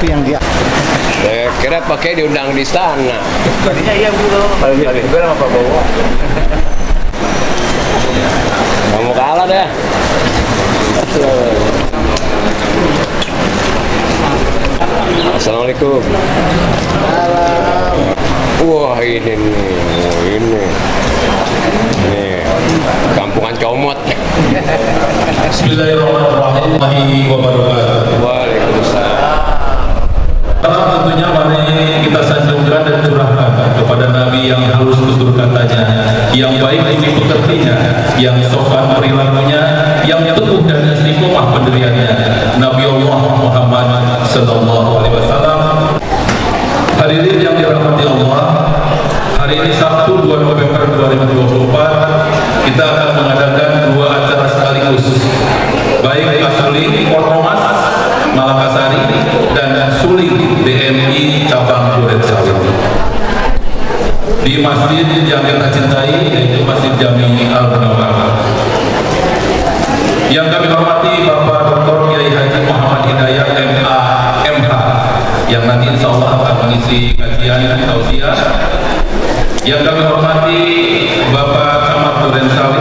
tapi yang dia kira pakai diundang di istana. tadinya iya dulu. Kalau dia juga sama Pak Bowo. Kamu kalah deh. Assalamualaikum. Wah ini nih, nih kampungan comot. Bismillahirrahmanirrahim wabarakatuh. Waalaikumsalam. Tentunya mari kita sanjungkan dan curahkan kepada Nabi yang halus tutur katanya, yang baik budi pekertinya, yang sopan perilakunya, yang teguh dan istiqomah pendiriannya, Nabi Allah Muhammad sallallahu alaihi wasallam. Hadirin yang dirahmati Allah, hari ini Sabtu 2 November 2024 kita akan mengadakan dua acara sekaligus, baik Asuli Ormas Malakasari dan Suling DMI cabang Durensawi di masjid yang kita cintai, yaitu Masjid Jami Al-Munawwarah. Yang kami hormati Bapak Dr. Kiai Haji Muhammad Hidayat MA MH yang nanti insya Allah akan mengisi kajian tausiah. Yang kami hormati Bapak Camat Durensawi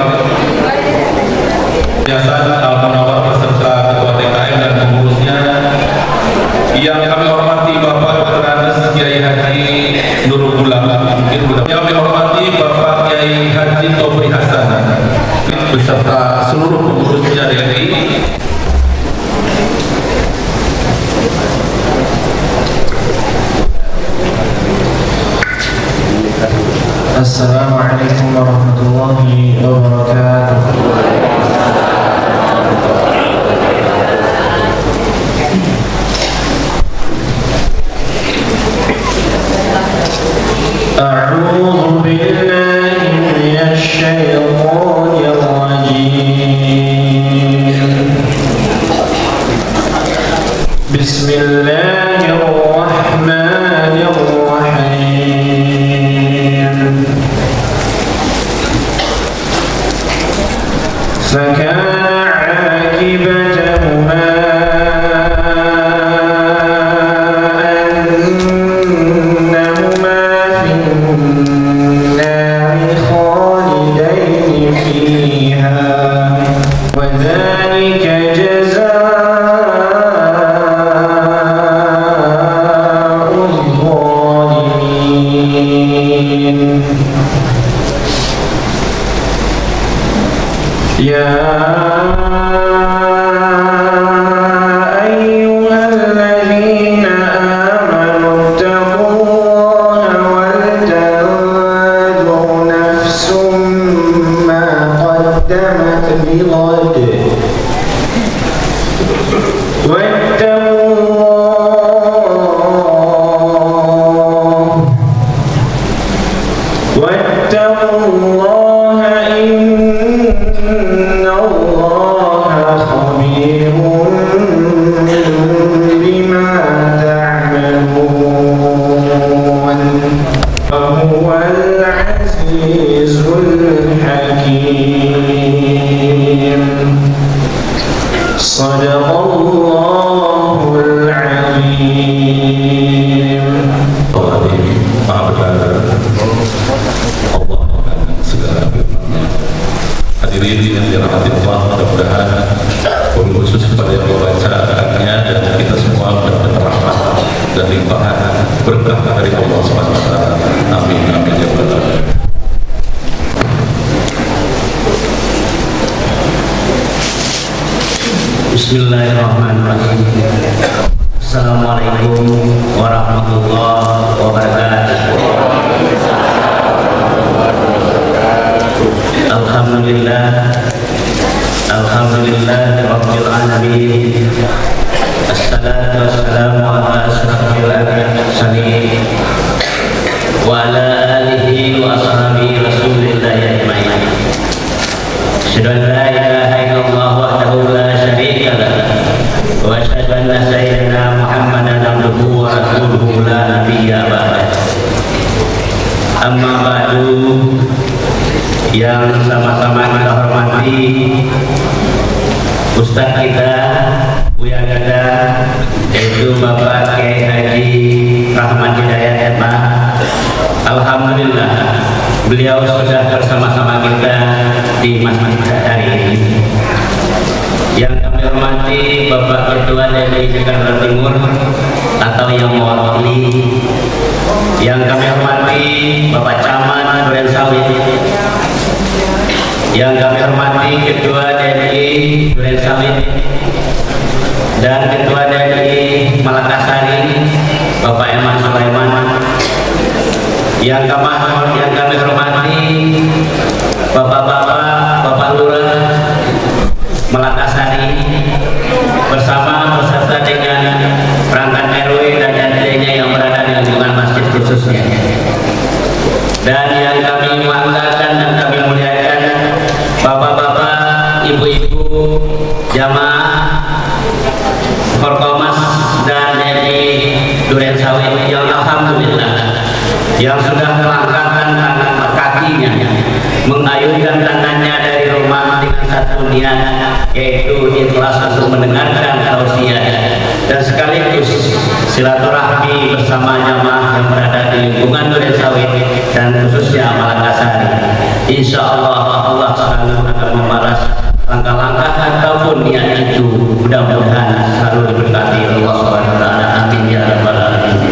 Yayasan Al-Munawwarah beserta Ketua TKM dan pengurusnya. Yang kami hormati Bapak Dr. Andes Kiai Haji Nurul Gulam. Yang kami hormati Bapak Kiai Haji Tobri Hasan beserta seluruh pengurusnya DMI. Assalamualaikum warahmatullahi wabarakatuh. أعوذ بالله من الشيطان الرجيم. بسم الله الرحمن الرحيم. فكان عاقبتهما Bismillahirrahmanirrahim. Assalamualaikum warahmatullahi wabarakatuh. Alhamdulillah, alhamdulillah rabbil alamin. Assalatu wassalamu ala asyrafil mursalin wa ala alihi wa ashabihi rasulillah ajmain. Asyhadu an la ilaha illallah wahdahu la syarika lah wa asyhadu anna sayyidina Muhammadan abduhu wa rasuluhu la nabiyya ba'dah. Amma ba'du, yang sama-sama kita hormati Ustaz kita Buya Gada, yaitu Bapak Kiai Alhamdulillah beliau sudah bersama-sama kita di masjid hari ini. Yang kami hormati Bapak Ketua dari Jakarta Timur atau yang mewakili, yang kami hormati Bapak Camat Durensawit, yang kami hormati Ketua DNI Durensawit dan Ketua DNI Malakasari Bapak Eman Sulaiman, yang kami hormati Bapak-bapak, Bapak Lurah Malakasari beserta dengan perangkat RW dan RT-nya yang berada di lingkungan masjid khususnya. Dan yang kami banggakan dan kami muliakan Bapak-bapak, Ibu-ibu, jamaah Forkomas dan DNI Durensawit yang alhamdulillah yang sudah melangkahkan tangan kakinya, mengayunkan tangannya dari rumah dengan satu niat, yaitu ikhlas untuk mendengarkan tausiah dan sekaligus silaturahmi bersama jamaah yang berada di lingkungan Durensawit dan khususnya Malakasari. Insya Allah Allah selalu akan membalas langkah-langkah ataupun niat itu, mudah-mudahan selalu diberkati Allah Subhanahu wa taala. Amin ya rabbal alamin.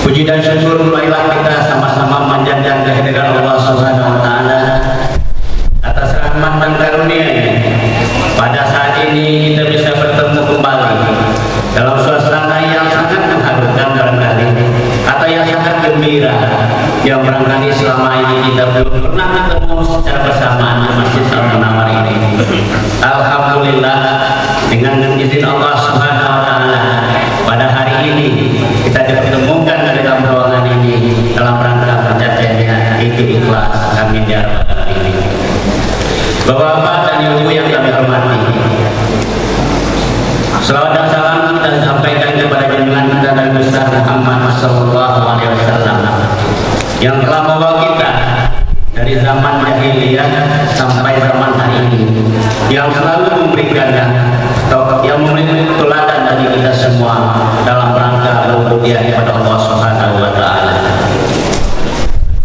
Puji dan syukur marilah kita sama-sama manjatkan kehadiran Allah Subhanahu wa taala atas rahmat dan karunia-Nya. Pada saat ini kita bisa bertemu kembali dalam suasana yang sangat mengharukan barangkali, atau yang sangat gembira, yang barangkali selama ini kita belum pernah ketemu secara bersamaan di Masjid Al-Munawwar ini. Alhamdulillah dengan izin Allah Subhanahu wa taala pada hari ini kita dipertemukan dalam ruangan ini dalam rangka pencatatnya itu ikhlas. Amin ya rabbal alamin. Bapak-bapak dan ibu yang kami hormati, selawat dan salam kita sampaikan kepada junjungan kita Nabi besar Muhammad sallallahu alaihi wasallam yang telah membawa kita dari zaman jahiliyah sampai zaman hari ini, yang selalu memberikan yang memberi teladan bagi kita semua dalam rangka berubudiyah kepada Allah Subhanahu wa taala.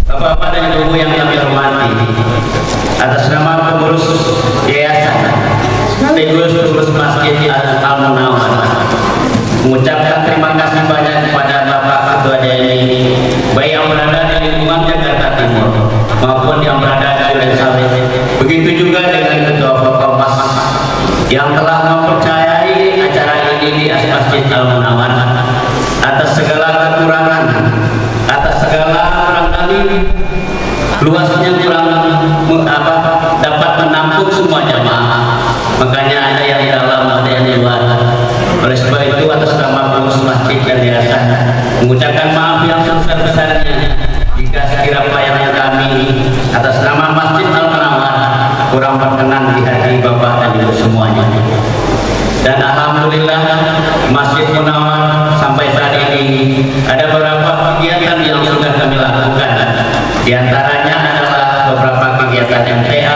Bapak-bapak dan ibu yang kami hormati, atas nama pengurus yayasan sekaligus pengurus Masjid Al-Munawwar mengucapkan terima kasih banyak kepada Bapak Ketua DNI, baik yang berada di lingkungan Jakarta Timur maupun yang berada di Durensawit. Begitu juga dengan Ketua Forkomas yang telah mempercayai acara ini di Masjid Al-Munawwar atas segala kekurangan, atas segala barangkali luasnya kurang dapat menampung semua jamaah, makanya ada yang di dalam, ada yang di luar. Oleh sebab itu atas nama pengurus masjid dan yayasan mengucapkan maaf yang sebesar-besarnya jika sekiranya pelayanan kami atas nama Masjid Al-Munawwar kurang berkenan di hati Bapak dan Ibu semuanya. Dan alhamdulillah Masjid Munawwar sampai saat ini ada beberapa kegiatan yang sudah kami lakukan. Di antaranya adalah beberapa kegiatan MTA,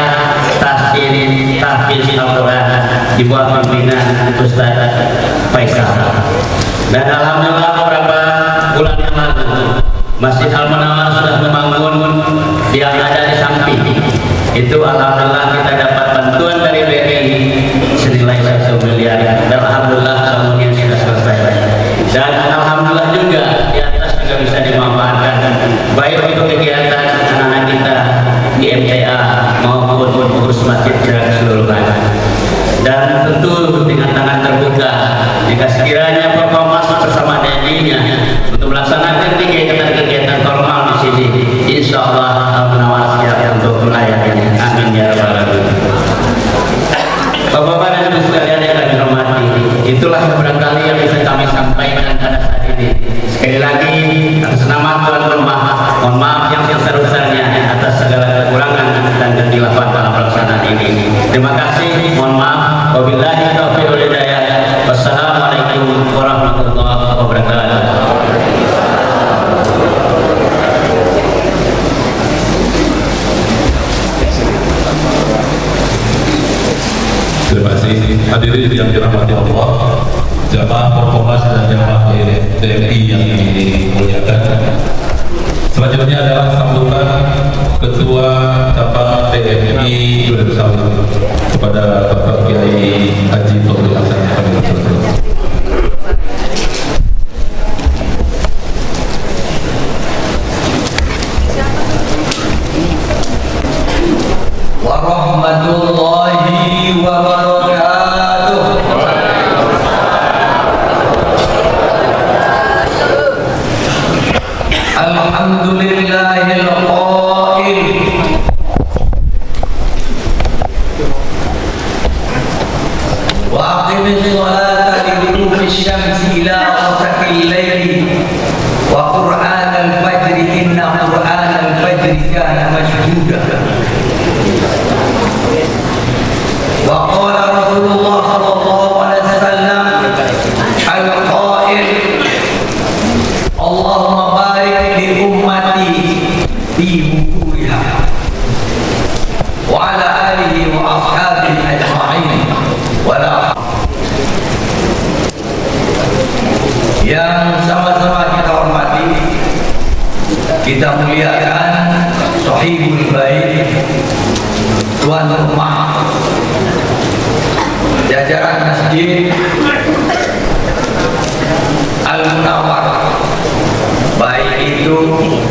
tahfiz Al-Quran di bawah pimpinan Ustaz Faisal. Dan alhamdulillah beberapa bulan yang lalu Masjid Al-Munawwar sudah membangun yang ada di samping. Itu alhamdulillah kita dapat bantuan dari BRI senilai 1 miliar. Dan alhamdulillah semuanya sudah selesai. Dan alhamdulillah juga di atas juga bisa dimanfaatkan baik untuk kegiatan anak-anak kita di MTA maupun pengurus masjid secara keseluruhan. Dan tentu dengan tangan terbuka jika sekiranya Forkomas bersama DNI-nya untuk melaksanakan kegiatan formal di sini, insya Allah Al-Munawwar siap untuk melayani. Amin ya rabbal alamin. Bapak-bapak dan ibu sekalian yang kami hormati, itulah barangkali yang bisa kami sampaikan pada saat ini. Sekali lagi atas nama tuan rumah, mohon maaf yang sebesar-besarnya atas segala kekurangan dan kehilafan dalam pelaksanaan ini. Terima kasih, mohon maaf. Wabillahi taufiq wal hidayah. Wassalamualaikum warahmatullahi wabarakatuh. Terima kasih. Hadirin yang dirahmati Allah, jamaah Forkomas dan jamaah DNI yang dimuliakan. Selanjutnya adalah sambutan Ketua Cabang PMI Durensawit kepada Bapak Kiai Haji Taufik Hasan. Warahmatullahi wabarakatuh. Alhamdulillahil qail wa aqimis sholata liduluki syamsi ila ghasaqil laili wa qur'anal fajri inna qur'anal fajri kana mashhuda. وقال رسول الله صلى الله عليه وسلم القائل اللهم بارك لأمتي في بكورها وعلى آله وأصحابه أجمعين ولا yang sama-sama kita hormati, kita muliakan Sahibul Bait, tuan rumah, jajaran Masjid Al-Munawwar, baik itu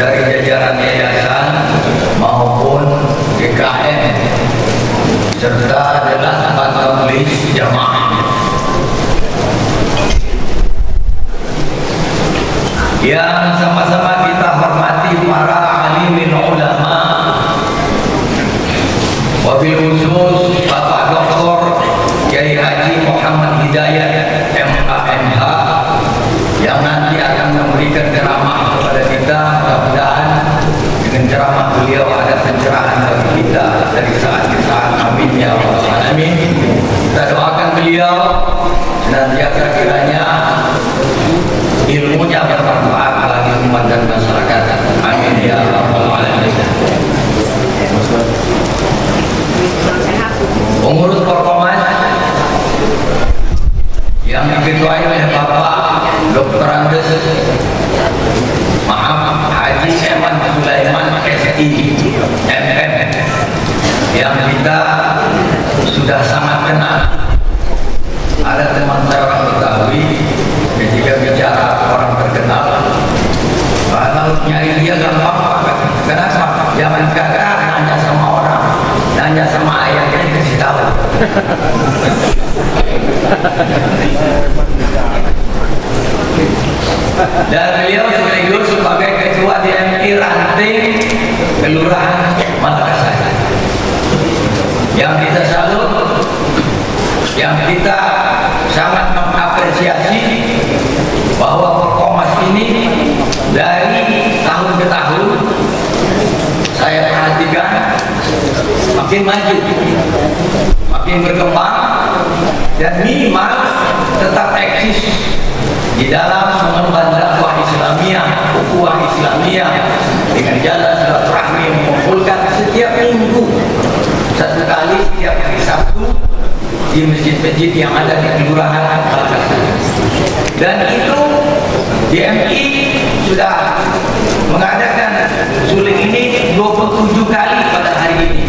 dari jajaran yayasan maupun GKM serta adalah majelis jamaah yang sama-sama kita hormati para alimil ulama, wabil khusus Bapak Dr. Kiai Haji Muhammad Hidayat MKMH yang nanti akan memberikan ceramah kepada kita. Mudah-mudahan dengan ceramah beliau ada pencerahan bagi kita dari saat ke saat. Amin ya rabbal alamin. Kita doakan beliau senantiasa kiranya ilmunya bermanfaat bagi umat dan masyarakat. Amin ya rabbal alamin. Pengurus Forkomas yang diketuai oleh Bapak Dr. Andes Haji Eman Sulaiman SI MM, yang kita sudah sangat kenal. Ada teman saya orang Betawi, ketika bicara orang terkenal, kalau nyari dia gampang. Kenapa? Jangan kagak nanya sama orang, nanya sama ayahnya dikasih tahu. Dan beliau sekaligus sebagai ketua DMI Ranting Kelurahan Makassar, yang kita salut, yang kita sangat mengapresiasi bahwa Forkomas ini dari tahun ke tahun saya perhatikan makin maju, makin berkembang, dan minimal tetap eksis di dalam mengemban dakwah Islamiyah, ukhuwah Islamiyah dengan jalan silaturahmi yang mengumpulkan setiap minggu satu kali setiap hari Sabtu di masjid-masjid yang ada di Kelurahan Makassar. Dan itu DMI sudah mengadakan suling ini 27 kali pada hari ini.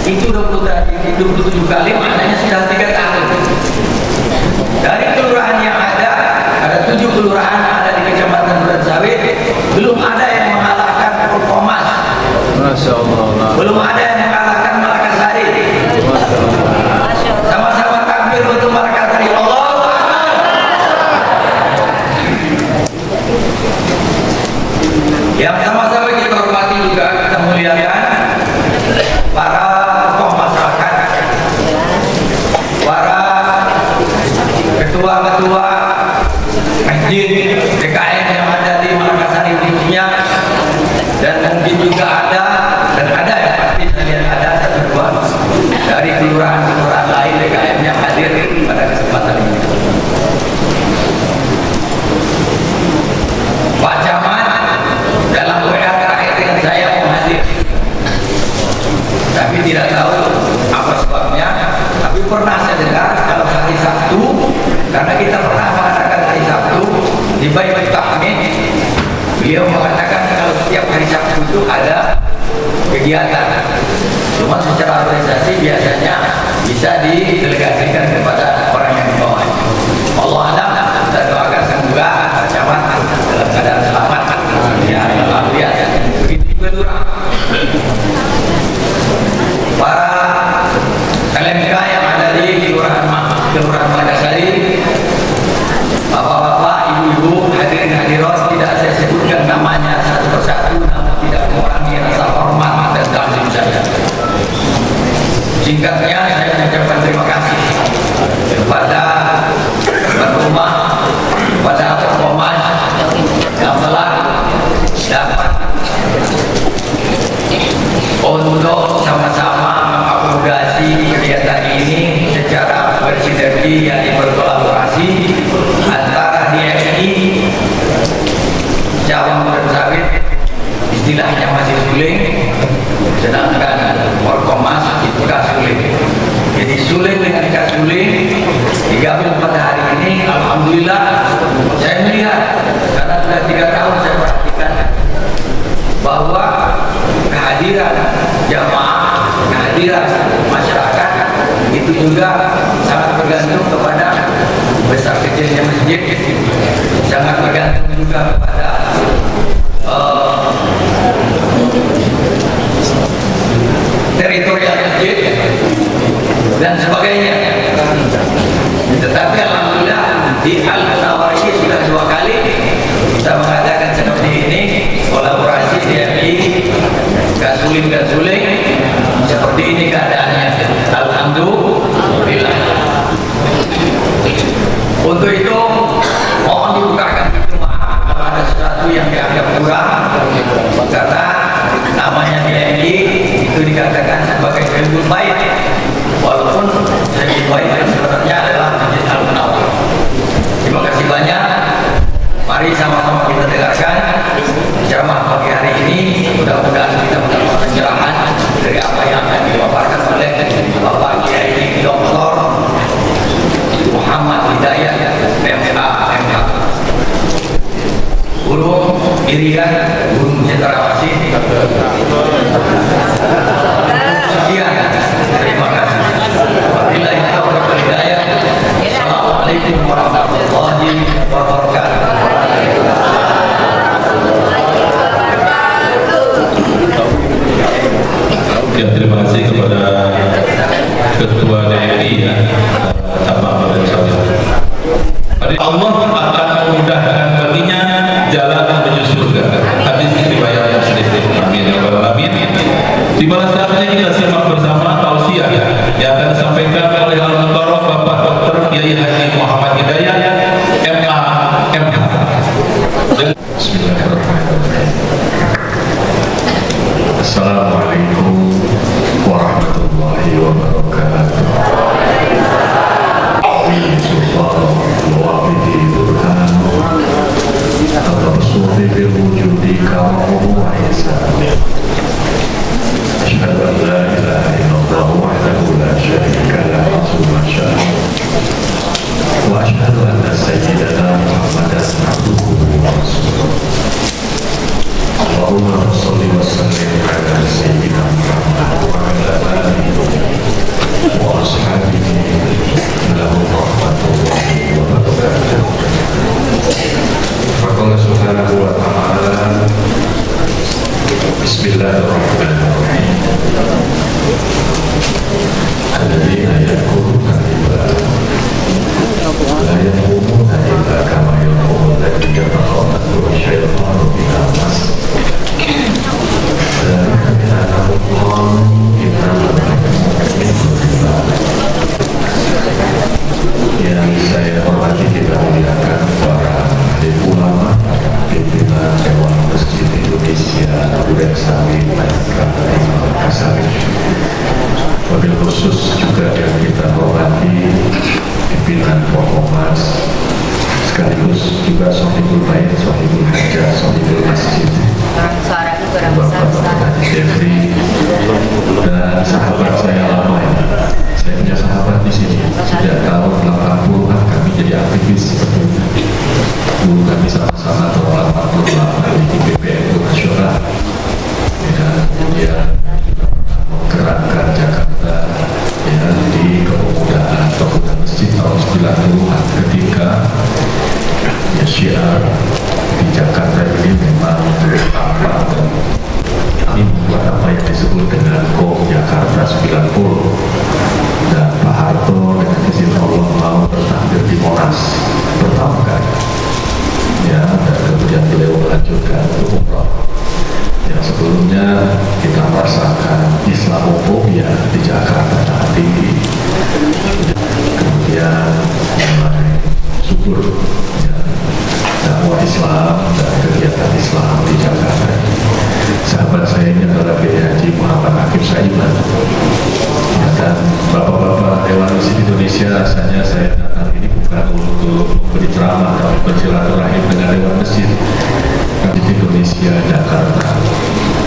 Itu 27 kali maknanya sudah 3 tahun. Dari kelurahan yang ada 7 kelurahan ada di Kecamatan Durensawit, belum ada yang mengalahkan Forkomas. Masya Allah. Belum ada yang mengalahkan Makassari. Sama-sama takbir untuk Makassari. Allah. Yang sama-sama kita hormati juga, kita muliakan para tokoh masyarakat, para ketua-ketua masjid DKM yang ada di Makassar khususnya, dan mungkin juga ada ya pasti saya lihat ada satu dua dari kelurahan-kelurahan lain DKM yang hadir pada kesempatan ini. Pak Camat dalam WA terakhir dengan saya mau hadir, tapi tidak tahu apa sebabnya. Tapi pernah saya dengar kalau hari Sabtu, karena kita pernah mengadakan hari Sabtu di Baitul Tahmid, beliau mengatakan kalau setiap kegiatan. Cuma secara organisasi biasanya bisa didelegasikan kepada orang yang di bawah. Allah alam, kita doakan semoga camat dalam keadaan selamat. Ya, alhamdulillah. Begitu juga Lurah. Para LMK yang ada di Kelurahan Magasari, bapak-bapak, ibu-ibu, hadirin hadirat, tidak saya sebutkan namanya satu persatu, namun tidak mengurangi rasa hormat dan takzim saya. Singkatnya, saya mengucapkan terima kasih kepada tuan rumah, kepada Forkomas yang telah dapat untuk sama-sama mengakomodasi kegiatan ini secara bersinergi, yakni berkolaborasi antara DMI, cabang Sawit, istilahnya masih suling, sedangkan Forkomas itu kasuling. Jadi suling dengan kasuling digabung pada hari ini, alhamdulillah saya melihat, karena sudah 3 tahun saya perhatikan bahwa kehadiran jamaah, kehadiran masyarakat itu juga sangat bergantung kepada besar kecilnya masjid, sangat bergantung juga kepada teritorial masjid dan sebagainya. Tetapi alhamdulillah di Al-Munawwarah sudah 2 kali kita mengadakan seperti ini, kolaborasi DMI, kasuling seperti ini keadaannya. Alhamdulillah. Untuk itu mohon dibukakan pintu maaf kalau ada sesuatu yang dianggap kurang, karena namanya DMI itu dikatakan sebagai ilmu baik, walaupun ilmu baik sebenarnya adalah Masjid Al-Munawwarah. Terima kasih banyak. Mari sama-sama kita dengarkan ceramah pagi hari ini. Mudah-mudahan kita mendapat pencerahan dari apa yang akan dipaparkan oleh Bapak Kiai Dr. Muhammad Hidayat MH, Guru Irian, Guru Cendrawasih. Sekian, terima kasih. Wabillahi taufiq wal hidayah. Assalamualaikum warahmatullahi wabarakatuh. Ya, terima kasih kepada Ketua DMI ya, cabang Sawit. Allah akan memudahkan baginya jalan menuju surga. Hadis riwayat Muslim. Amin ya rabbal alamin. Di mana saatnya kita simak bersama tausiah yang akan disampaikan oleh Al-Mukarram Bapak Dr. Kiai Haji Muhammad Hidayat MA. Bismillahirrahmanirrahim. Assalamualaikum warahmatullahi wabarakatuh. Allahumma sholli wa sallim ala sayyidina Muhammad wa ala alihi wa ashabihi lahum rahmatullahi wa barakatuh. Faqala subhanahu wa ta'ala, Bismillahirrahmanirrahim. Alladzina yadhkuruna Allah la yaqumuna illa kama yaqumu alladhi yatakhabbathu asy-syaitanu minal mas. Yang saya hormati, kita muliakan para ulama, pimpinan Dewan Masjid Indonesia Duren Sawit, Makassar. Wabil khusus juga yang kita hormati pimpinan Forkomas, sekaligus juga Sohibul Bait, Sohibul Hajah, Sohibul Masjid, Bapak Jeffrey, dan sahabat saya lama ini. Saya punya sahabat di sini sejak tahun 80-an kami jadi aktivis sebetulnya. Dulu kami sama-sama tahun 88 di PPNU Nasional. Ya, kemudian berceramah dan bersilaturahim dengan Dewan Masjid Indonesia Jakarta.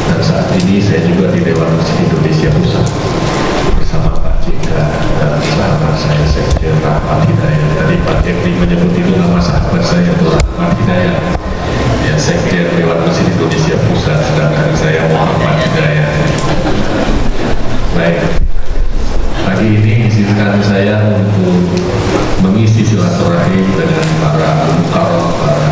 Dan saat ini saya juga di Dewan Masjid Indonesia Pusat bersama Pak JK dan sahabat saya Sekjen Rahmat Hidayat. Tadi Pak Jekri menyebut itu nama sahabat saya itu Rahmat Hidayat, ya Sekjen Dewan Masjid Indonesia Pusat, sedangkan saya Muhammad Hidayat. Baik, pagi ini izinkan saya untuk mengisi silaturahim dengan para mukarram, para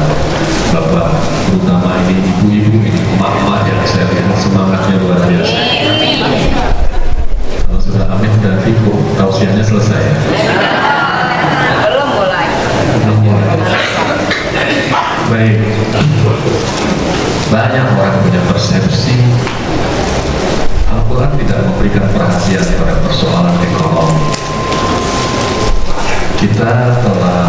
bapak, terutama ini ibu-ibu, ini emak-emak yang saya lihat semangatnya luar biasa. Kalau sudah amin dan fiku, tausiahnya selesai. Belum mulai. Baik, banyak orang punya persepsi Al-Quran tidak memberikan perhatian pada persoalan ekonomi. Kita telah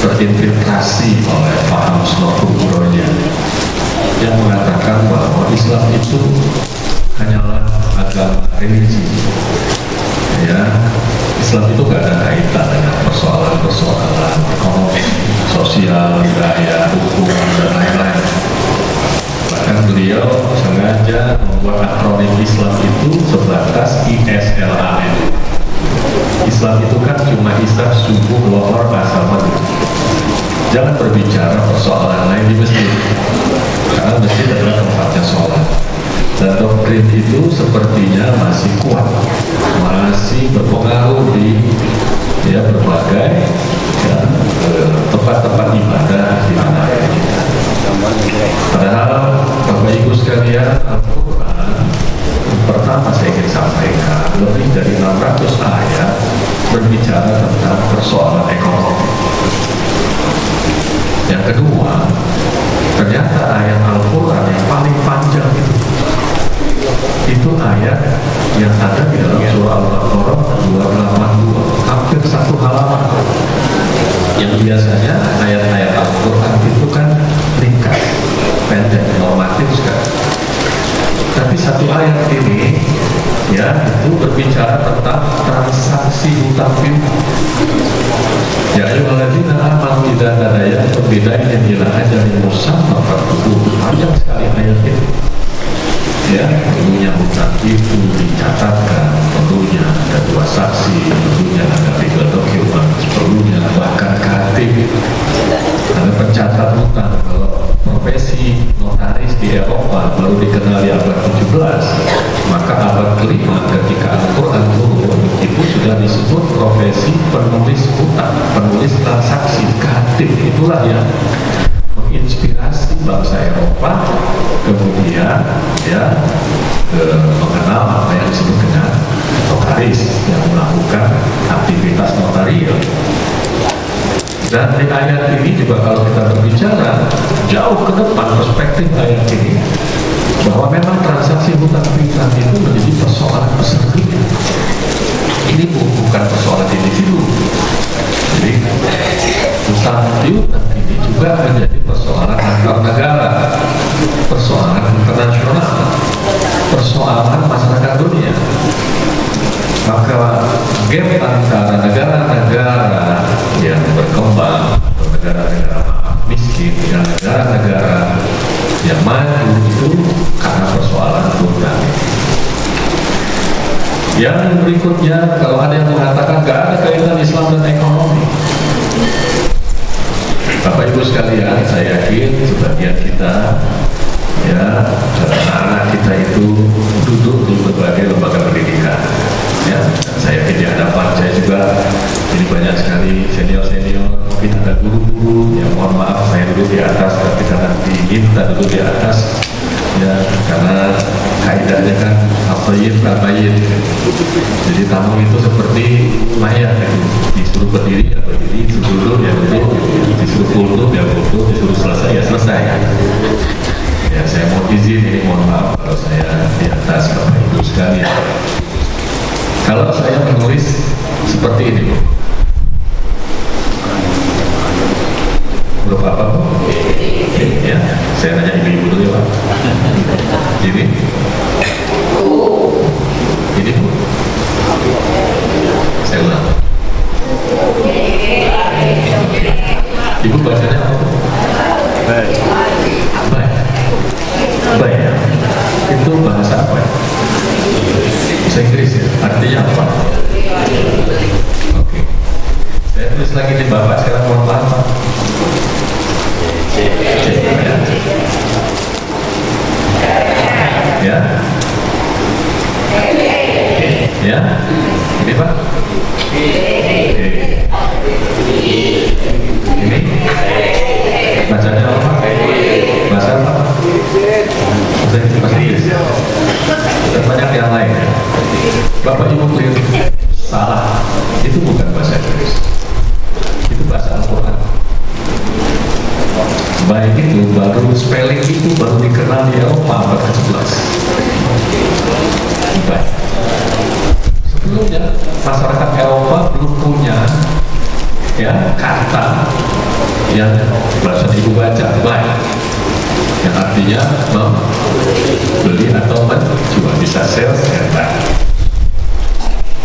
terinfiltrasi oleh paham Snowbronya yang mengatakan bahwa Islam itu hanyalah agama religi. Ya, Islam itu gak ada kaitan dengan persoalan-persoalan ekonomi, sosial, budaya, hukum, dan lain-lain. Bahkan beliau sengaja membuat akronim Islam itu sebatas ISLAM. Islam itu kan cuma Islam, subuh, lohor, asar, maghrib. Jangan berbicara persoalan lain di masjid, karena masjid adalah tempatnya sholat. Dan doktrin itu sepertinya masih kuat, masih berpengaruh di berbagai tempat-tempat ibadah di mana kita. Padahal Bapak Ibu sekalian, Al-Quran pertama saya ingin sampaikan lebih dari 600 ayat berbicara tentang persoalan ekonomi. Yang kedua, ternyata ayat Al-Quran yang paling panjang itu ayat yang ada di dalam surah Al-Baqarah 282, hampir 1 halaman. Yang biasanya ayat-ayat Al-Quran itu kan ringkas, pendek, normatif sekali. Tapi satu ayat ini itu berbicara tentang transaksi hutang piutang. Ya ayyuhalladzina amanu idza tadayantum bidaynin ila ajalin musamma faktubuhu. Panjang sekali ayat ini. Ya, perlunya hutang itu dicatatkan, perlunya ada 2 saksi, perlunya ada legal document, perlunya bahkan KTP, ada pencatat hutang. Kalau profesi notaris di Eropa baru dikenali abad 17, maka abad kelima ketika Al-Quran turun itu sudah disebut profesi penulis hutang, penulis transaksi, KTP. Itulah yang menginspirasi bangsa Eropa kemudian mengenal apa yang disebut dengan notaris yang melakukan aktivitas notarial. Dan di ayat ini juga kalau kita berbicara jauh ke depan perspektif ayat ini, bahwa memang transaksi hutang piutang itu menjadi persoalan besar dunia. Ini bukan persoalan individu. Jadi hutang piutang ini juga menjadi persoalan antar negara, persoalan internasional, persoalan masyarakat dunia. Maka gap antara negara-negara yang berkembang atau negara-negara miskin dan negara-negara yang maju itu karena persoalan hutang. Yang berikutnya, kalau ada yang mengatakan gak ada kaitan Islam dan ekonomi, Bapak Ibu sekalian, saya yakin sebagian kita anak-anak kita itu duduk di berbagai lembaga pendidikan. Ya, saya yakin di hadapan saya juga ini banyak sekali senior-senior, mungkin ada guru-guru yang mohon maaf saya duduk di atas, tapi karena diminta duduk di atas, ya karena kaidahnya kan apa-yin. Jadi tamu itu seperti mayat, disuruh berdiri ya berdiri, disuruh duduk ya duduk, disuruh kultum ya kultum, disuruh selesai ya selesai. Ya saya mau izin, ini mohon maaf kalau saya di atas Bapak Ibu sekalian. Kalau saya menulis seperti ini, Bu. Huruf apa, Bu? Ya, saya nanya ibu-ibu dulu ya, Pak. Ini? Ini, Bu. Saya ulang. bahasa Al-Quran. Baik itu baru spelling itu baru dikenal di Eropa abad ke-11. Baik. Sebelumnya masyarakat Eropa belum punya ya kata yang bahasa ibu baca baik, yang artinya membeli atau menjual, bisa sales ya baik.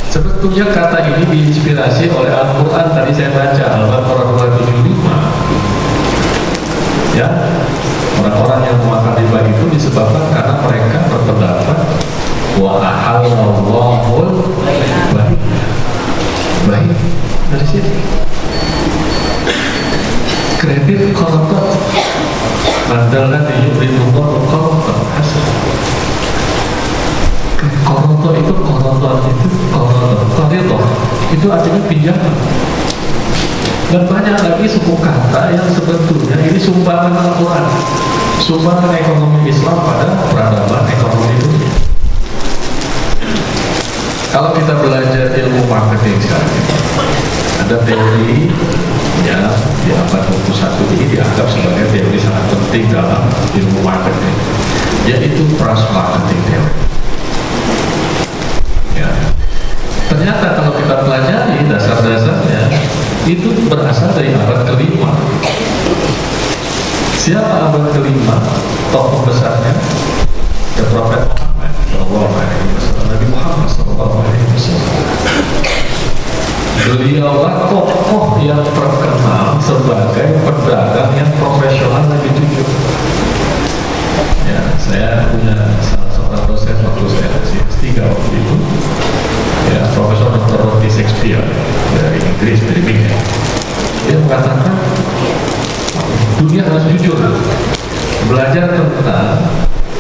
Sebetulnya kata ini diinspirasi oleh Al-Quran. Tadi saya baca Al-Baqarah 275 ya, orang-orang yang memakan riba itu disebabkan karena mereka berpendapat wa ahallallahu baik dari sini kredit korontor adalah diyuridullah korontor hasil korontor itu korontor itu artinya pinjaman. Dan banyak lagi suku kata yang sebetulnya ini sumbangan Al-Quran, sumbangan ekonomi Islam pada peradaban ekonomi dunia. Kalau kita belajar ilmu marketing sekarang ini, ada teori ya di abad 21 ini dianggap sebagai teori sangat penting dalam ilmu marketing, yaitu trust marketing theory. Ya. Ternyata kalau kita pelajari dasar-dasarnya itu berasal dari abad ke-5. Siapa abad ke-5 tokoh besarnya? The Prophet Muhammad sallallahu alaihi wasallam. Nabi Muhammad sallallahu alaihi wasallam. Beliaulah tokoh yang terkenal sebagai pedagang yang profesional lagi jujur. Ya, saya punya salah seorang dosen waktu saya S3 waktu itu. Ya, Profesor Dr. Roti Shakespeare dari Inggris, dari Birmingham. Dia mengatakan dunia harus jujur, belajar tentang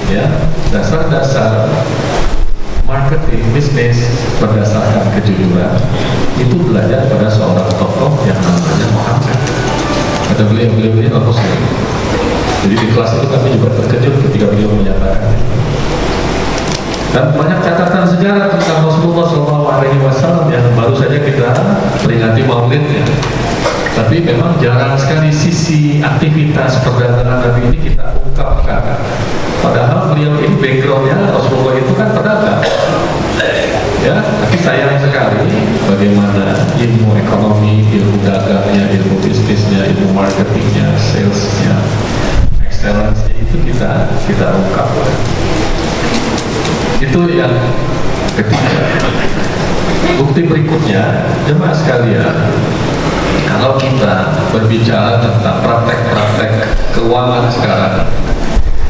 ya dasar-dasar marketing bisnis berdasarkan kejujuran itu belajar pada seorang tokoh yang namanya Muhammad. Kata beliau ini tokoh sekali. Jadi di kelas itu kami juga terkejut ketika beliau menyatakan. Dan banyak catatan sejarah tentang Rasulullah SAW yang baru saja kita peringati maulidnya. Tapi memang jarang sekali sisi aktivitas perdagangan Nabi ini kita ungkapkan. Padahal beliau ini backgroundnya Rasulullah itu kan pedagang. Ya, tapi sayang sekali bagaimana ilmu ekonomi, ilmu dagangnya, ilmu bisnisnya, ilmu marketingnya, salesnya, excellence itu kita ungkapkan. Itu yang ketiga. Bukti berikutnya, jemaah sekalian, kalau kita berbicara tentang praktek-praktek keuangan sekarang,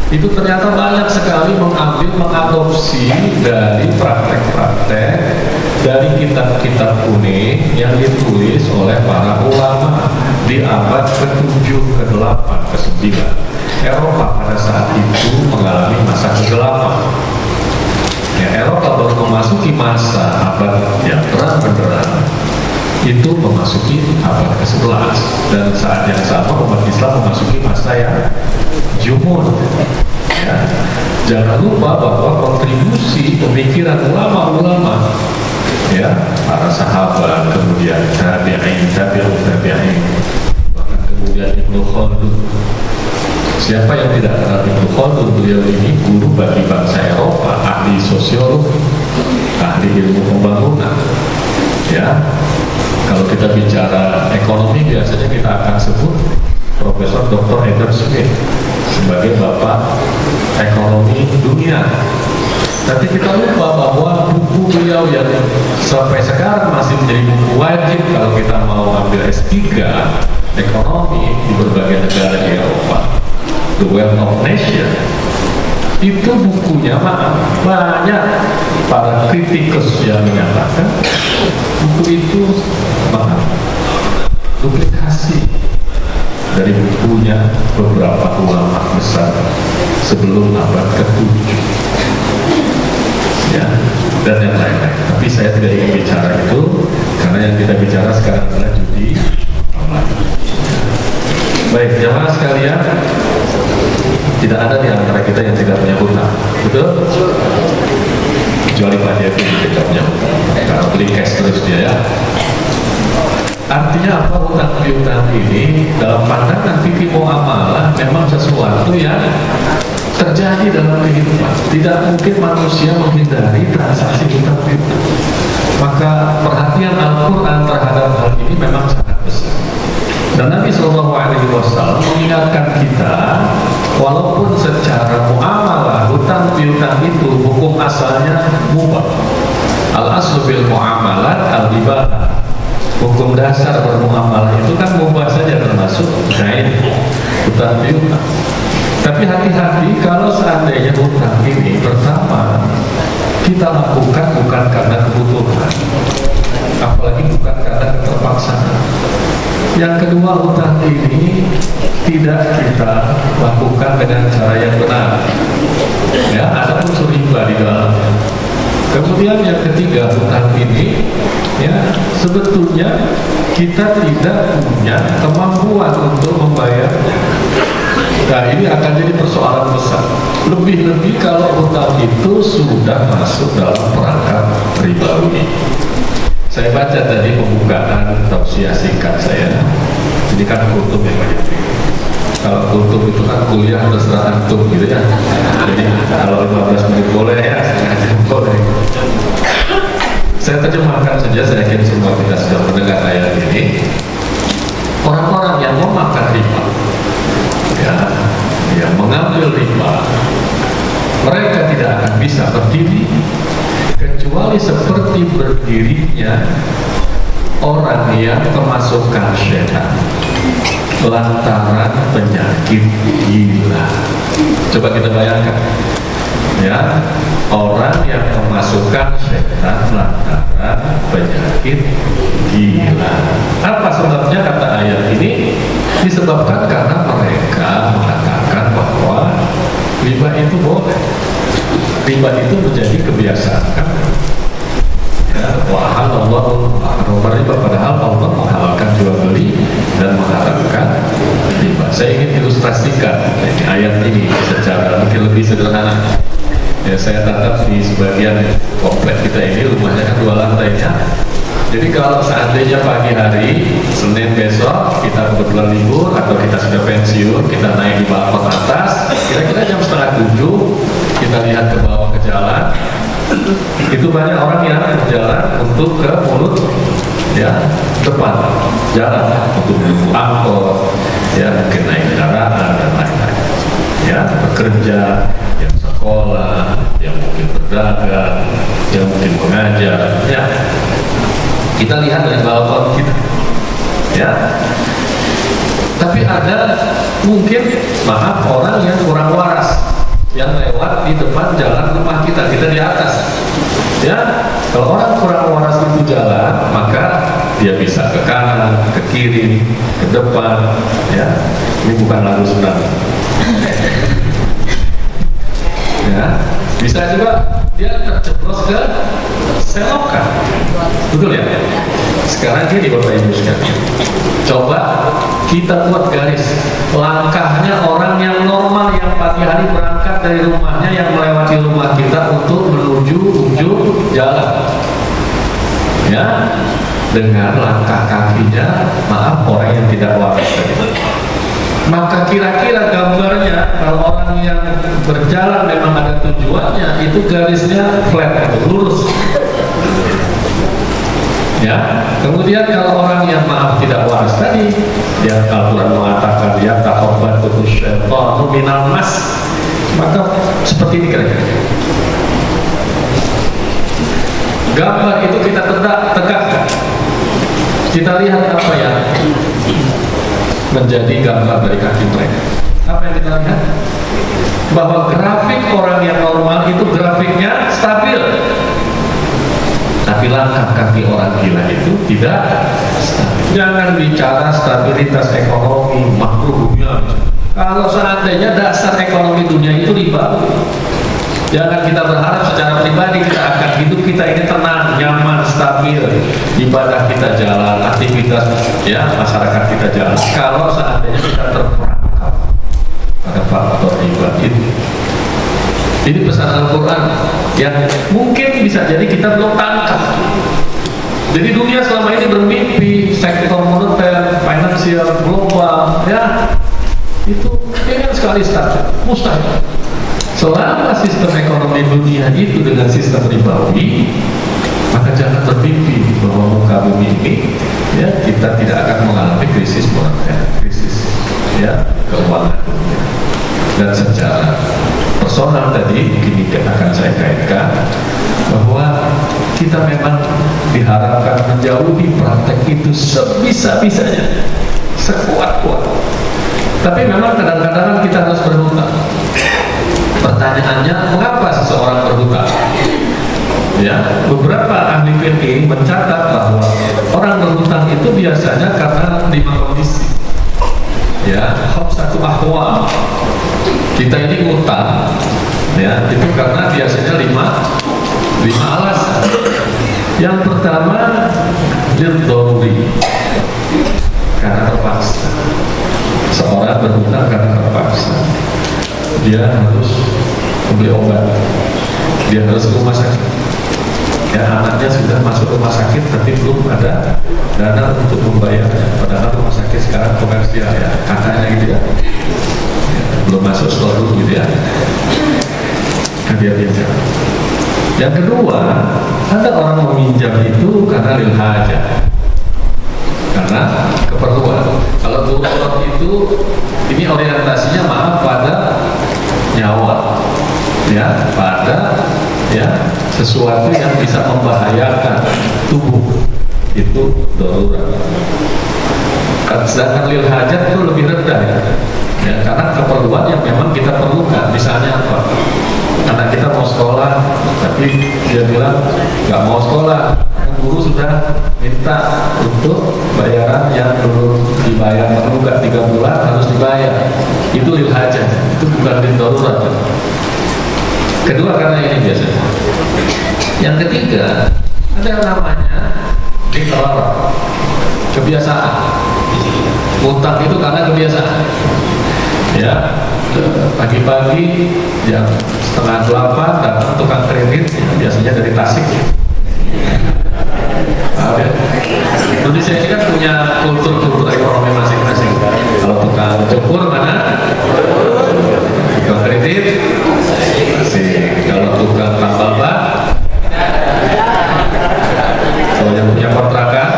itu ternyata banyak sekali mengadopsi dari praktek-praktek dari kitab-kitab kuning yang ditulis oleh para ulama di abad ke-7, ke-8, ke-9. Eropa pada saat itu mengalami masa kegelapan. Ya, Eropa baru memasuki masa abad yang terang benderang, itu memasuki abad ke-11, dan saat yang sama umat Islam memasuki masa yang jumur. Ya. Jangan lupa bahwa kontribusi pemikiran ulama-ulama, ya, para sahabat, kemudian tabi'in, bahkan kemudian Ibnu Khaldun. Siapa yang tidak kenal Ibnu Khaldun? Beliau ini guru bagi bangsa Eropa, ahli sosiologi, ahli ilmu pembangunan. Ya, kalau kita bicara ekonomi biasanya kita akan sebut Profesor Dr. Adam Smith sebagai bapak ekonomi dunia. Tapi kita lupa bahwa buku beliau yang sampai sekarang masih menjadi buku wajib kalau kita mau ambil S3 ekonomi di berbagai negara di Eropa, The Wealth of Nations, itu bukunya banyak para kritikus yang menyatakan buku itu duplikasi dari bukunya beberapa ulama besar sebelum abad ke-7, ya, dan yang lain-lain. Tapi saya tidak ingin bicara itu karena yang kita bicara sekarang adalah judi online. Baik, jamaah sekalian, tidak ada di antara kita yang tidak punya hutang, betul? Kecuali Pak Devi yang tidak punya hutang, karena beli cash terus dia, ya. Artinya apa? Hutang piutang ini dalam pandangan fikih muamalah memang sesuatu yang terjadi dalam kehidupan. Tidak mungkin manusia menghindari transaksi hutang piutang. Maka perhatian Al-Quran terhadap hal ini memang sangat besar. Dan Nabi SAW mengingatkan kita, walaupun secara muamalah hutang piutang itu hukum asalnya mubah. Al-aslu bil muamalat al-ibah. Hukum dasar bermuamalah itu kan mubah saja, termasuk dain, hutang piutang. Tapi hati-hati kalau seandainya hutang ini pertama kita lakukan bukan karena kebutuhan, apalagi bukan karena keterpaksaan. Yang kedua, hutang ini tidak kita lakukan dengan cara yang benar. Ya, ada unsur riba di dalamnya. Kemudian yang ketiga, hutang ini ya sebetulnya kita tidak punya kemampuan untuk membayar. Nah, ini akan jadi persoalan besar. Lebih-lebih kalau hutang itu sudah masuk dalam perangkat ribawi. Saya baca tadi pembukaan tausiah singkat saya. Ini kan kutub yang banyak. Kalau kutub itu kan kuliah terserah antum gitu ya. Jadi kalau 15 menit boleh ya, sengaja boleh. Saya terjemahkan saja, saya yakin semua kita sudah mendengar ayat ini. Orang-orang yang memakan riba, ya, yang mengambil riba, mereka tidak akan bisa berdiri kecuali seperti berdirinya orang yang kemasukan setan lantaran penyakit gila. Coba kita bayangkan, ya, orang yang kemasukan setan lantaran penyakit gila. Apa sebabnya? Kata ayat ini disebabkan karena mereka mengatakan bahwa riba itu boleh, riba itu menjadi kebiasaan kan? Ya, wahalallahu riba, padahal Allah menghalalkan jual beli dan mengharamkan riba. Saya ingin ilustrasikan ayat ini secara mungkin lebih sederhana. Ya, saya tatap di sebagian komplek kita ini, rumahnya kan 2 lantai ya. Jadi kalau seandainya pagi hari Senin besok kita kebetulan libur atau kita sudah pensiun, kita naik di balkon atas, kira-kira jam 6:30 kita lihat ke bawah ke jalan, itu banyak orang yang berjalan untuk ke mulut ya depan jalan untuk menunggu angkot, ya mungkin naik kendaraan dan lain-lain, ya bekerja, yang sekolah, yang mungkin berdagang, yang mungkin mengajar, ya. Kita lihat dari balkon kita, ya. Tapi ada mungkin, maaf, orang yang kurang waras yang lewat di depan jalan rumah kita di atas, ya. Kalau orang kurang waras itu jalan, maka dia bisa ke kanan, ke kiri, ke depan, ya. Ini bukan lagu senang, ya. Bisa juga dia terjeblos ke selokan, betul ya? Sekarang gini Bapak Ibu sekalian, coba kita buat garis langkahnya orang yang normal yang pagi hari berangkat dari rumahnya, yang melewati rumah kita untuk menuju ujung jalan, ya, dengan langkah kakinya, maaf, orang yang tidak waras tadi. Maka kira-kira gambarnya kalau orang yang berjalan memang ada tujuannya, itu garisnya flat, lurus. Ya, kemudian kalau orang yang maaf tidak waras tadi, yang Al-Quran mengatakan ya taqabbatu syaitanu minal mas, maka seperti ini kira-kira. Gambar itu kita tegakkan. Kita lihat apa ya menjadi gambar dari kaki mereka. Apa yang kita lihat? Bahwa grafik orang yang normal itu grafiknya stabil, tapi langkah kaki orang gila itu tidak stabil. Jangan bicara stabilitas ekonomi makro dunia. Kalau seandainya dasar ekonomi dunia itu riba, jangan kita berharap secara pribadi kita akan hidup kita ini tenang, nyaman, stabil, ibadah kita jalan, aktivitas ya masyarakat kita jalan. Kalau seandainya kita terperangkap pada faktor riba itu. Ini pesan Al-Quran yang mungkin bisa jadi kita belum tangkap. Jadi dunia selama ini bermimpi sektor moneter, finansial, global, ya itu ingin sekali start, mustahil. Selama sistem ekonomi dunia itu dengan sistem ribawi, maka jangan bermimpi bahwa muka bumi ini ya kita tidak akan mengalami krisis moneter, krisis ya keuangan dunia. Dan secara personal tadi ini akan saya kaitkan bahwa kita memang diharapkan menjauhi praktek itu sebisa-bisanya, sekuat-kuat. Tapi memang kadang-kadang kita harus berhutang. Pertanyaannya, mengapa seseorang berhutang? Ya, beberapa ahli fikih mencatat bahwa orang berhutang itu biasanya karena 5 kondisi. Ya, satu ahwal. Kita ini ngutang, ya, itu karena biasanya 5 alasan. Yang pertama, lil-daruri, karena terpaksa. Seorang berhutang karena terpaksa. Dia harus membeli obat, dia harus ke rumah sakit. Ya, anaknya sudah masuk rumah sakit tapi belum ada dana untuk membayarnya. Padahal rumah sakit sekarang komersial ya, katanya gitu ya. Belum masuk store dulu gitu ya. Dia pinjam. Yang kedua, ada orang meminjam itu karena lil hajah, karena keperluan. Kalau darurat itu ini orientasinya maaf pada nyawa, ya, pada ya sesuatu yang bisa membahayakan tubuh, itu darurat. Sedangkan lil hajat itu lebih rendah ya, karena keperluan yang memang kita perlukan. Misalnya apa? Anak kita mau sekolah tapi dia bilang nggak mau sekolah, guru sudah minta untuk bayaran yang belum dibayar, terluka 3 bulan harus dibayar. Itu lil hajat, itu bukan lil darurat. Kedua karena ini biasanya. Yang ketiga, ada yang namanya dikrar, kebiasaan. Utang itu karena kebiasaan. Ya, pagi-pagi jam 7:30 datang tukang kredit, biasanya dari Tasik. Indonesia ini kan punya kultur ekonomi masing-masing. Kalau tukang cukur mana? Tukang kredit Tasik. Kalau tukang tambal ban, kalau yang punya kontrakan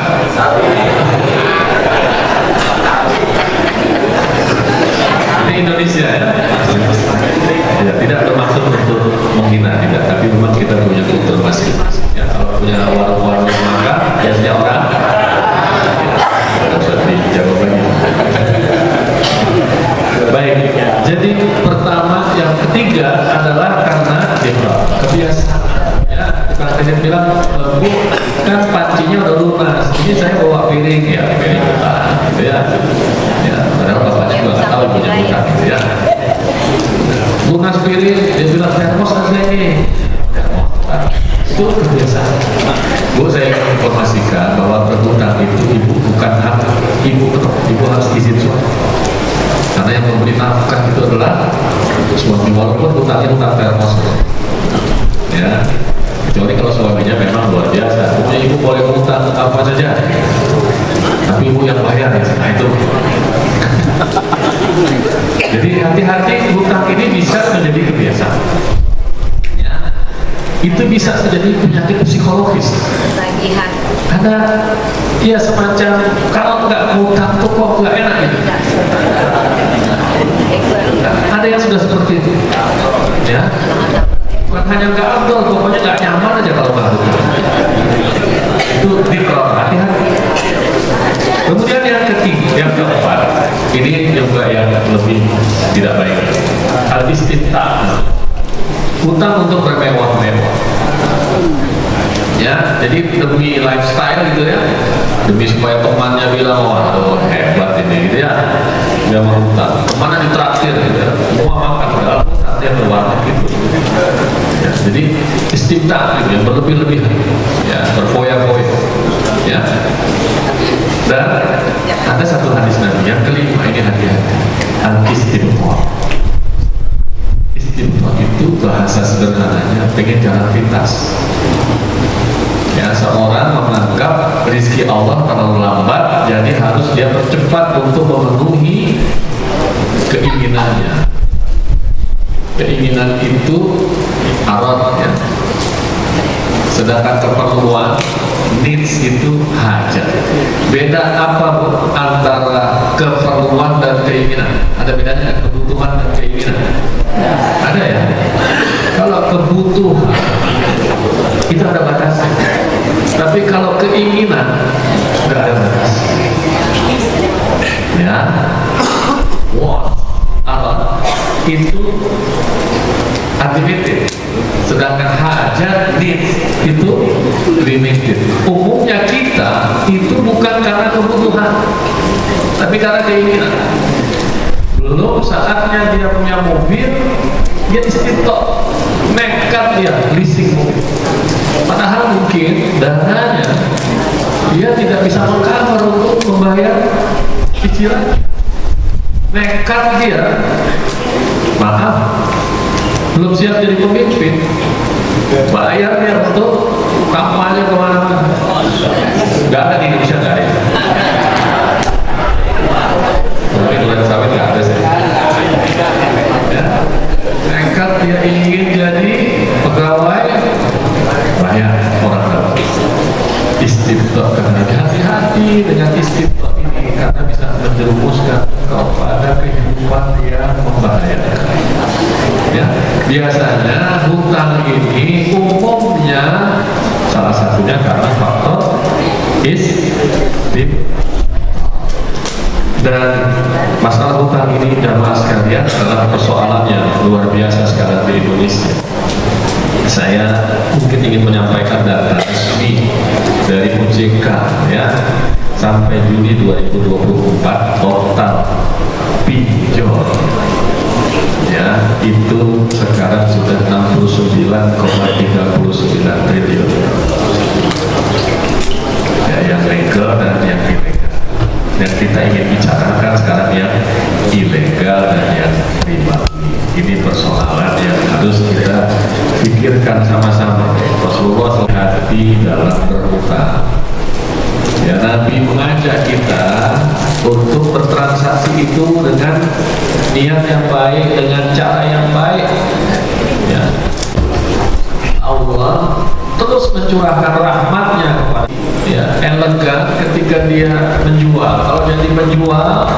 ini Indonesia ya, tidak bermaksud untuk menghina, tidak, tapi memang kita punya kultur masing-masing ya. Kalau punya warung-warung makan biasanya orang harus dijaga banyak. Baik, jadi pertama, yang ketiga adalah karena kebiasaan ya. Tukang kredit bilang, Bu, kan pancinya udah lunas, ini saya bawa piring ya, piring utang gitu ya. Ya, padahal bapaknya juga nggak tahu punya utang gitu ya. Lunas piring, dia bilang termos aja ini. Termos, itu kebiasaan. Bu, saya ingin informasikan bahwa berhutang itu ibu bukan hak ibu harus izin suami. Karena yang memberi nafkah itu adalah suami, walaupun hutangnya hutang termos. Ya, kecuali kalau suaminya memang luar biasa. Pokoknya ibu boleh hutang apa saja, tapi ibu yang bayar ya. Nah, itu. Jadi hati-hati, hutang ini bisa menjadi kebiasaan. Ya, itu bisa menjadi penyakit psikologis. Tagihan. Ada ya semacam kalau nggak hutang tuh kok nggak enak gitu. Ada yang sudah seperti itu. Ya. Bukan hanya nggak abdul, pokoknya nggak nyaman aja kalau nggak hutang. Itu dikor, hati-hati. Kemudian yang ketiga, yang keempat, ini juga yang lebih tidak baik. Al-istinta, hutang untuk bermewah-mewah. Ya, jadi demi lifestyle gitu ya, demi supaya temannya bilang wah hebat ini gitu ya, dia mau hutang. Kemana ditraktir gitu ya, semua makan padahal traktir ke warnet gitu. Ya, jadi istinta gitu yang berlebih-lebihan, ya berfoya-foya. Ya. Dan ada satu hadis Nabi yang kelima, ini hati-hati, al-istimta. Istimta itu bahasa sederhananya pengen jalan pintas. Ya, seorang menganggap rezeki Allah terlalu lambat, jadi harus dia percepat untuk memenuhi keinginannya. Keinginan itu arad ya. Sedangkan keperluan, needs itu hajat. Beda apa Bu antara keperluan dan keinginan? Ada bedanya kebutuhan dan keinginan? Ada ya? Kalau kebutuhan itu ada batasnya. Tapi kalau keinginan tidak ada batas. Ya. Want, arad itu unlimited, sedangkan hajat needs itu limited. Umumnya kita itu bukan karena kebutuhan, tapi karena keinginan. Belum saatnya dia punya mobil, dia istiqomah, nekat dia leasing mobil. Padahal mungkin dananya dia tidak bisa mengcover untuk membayar cicilan. Nekat dia, maaf, belum siap jadi pemimpin, bayar dia untuk kampanye kemana-mana. Gak ada di Indonesia, gak ada. Tapi bulan sawit gak ada sih. Ya. Nekat dia ingin jadi pegawai, banyak orang dapat istiqomah. Karena hati-hati dengan istiqomah ini, karena bisa menjerumuskan kepada kehidupan yang membahayakan. Ya, biasanya hutang ini umumnya salah satunya karena faktor istiqomah. Dan masalah hutang ini jamaah sekalian adalah persoalan yang luar biasa sekarang di Indonesia. Saya mungkin ingin menyampaikan data resmi dari OJK ya, sampai Juni 2024 total pinjol ya itu sekarang sudah 69,39 triliun ya, yang legal dan yang ilegal. Dan kita ingin bicarakan sekarang yang ilegal dan yang riba. Ini persoalan yang harus kita pikirkan sama-sama. Rasulullah hati dalam berhutang. Ya, Nabi mengajak kita untuk bertransaksi itu dengan niat yang baik, dengan cara yang baik. Ya. Allah terus mencurahkan rahmatnya kepada ya, elegan ketika dia menjual. Kalau jadi penjual,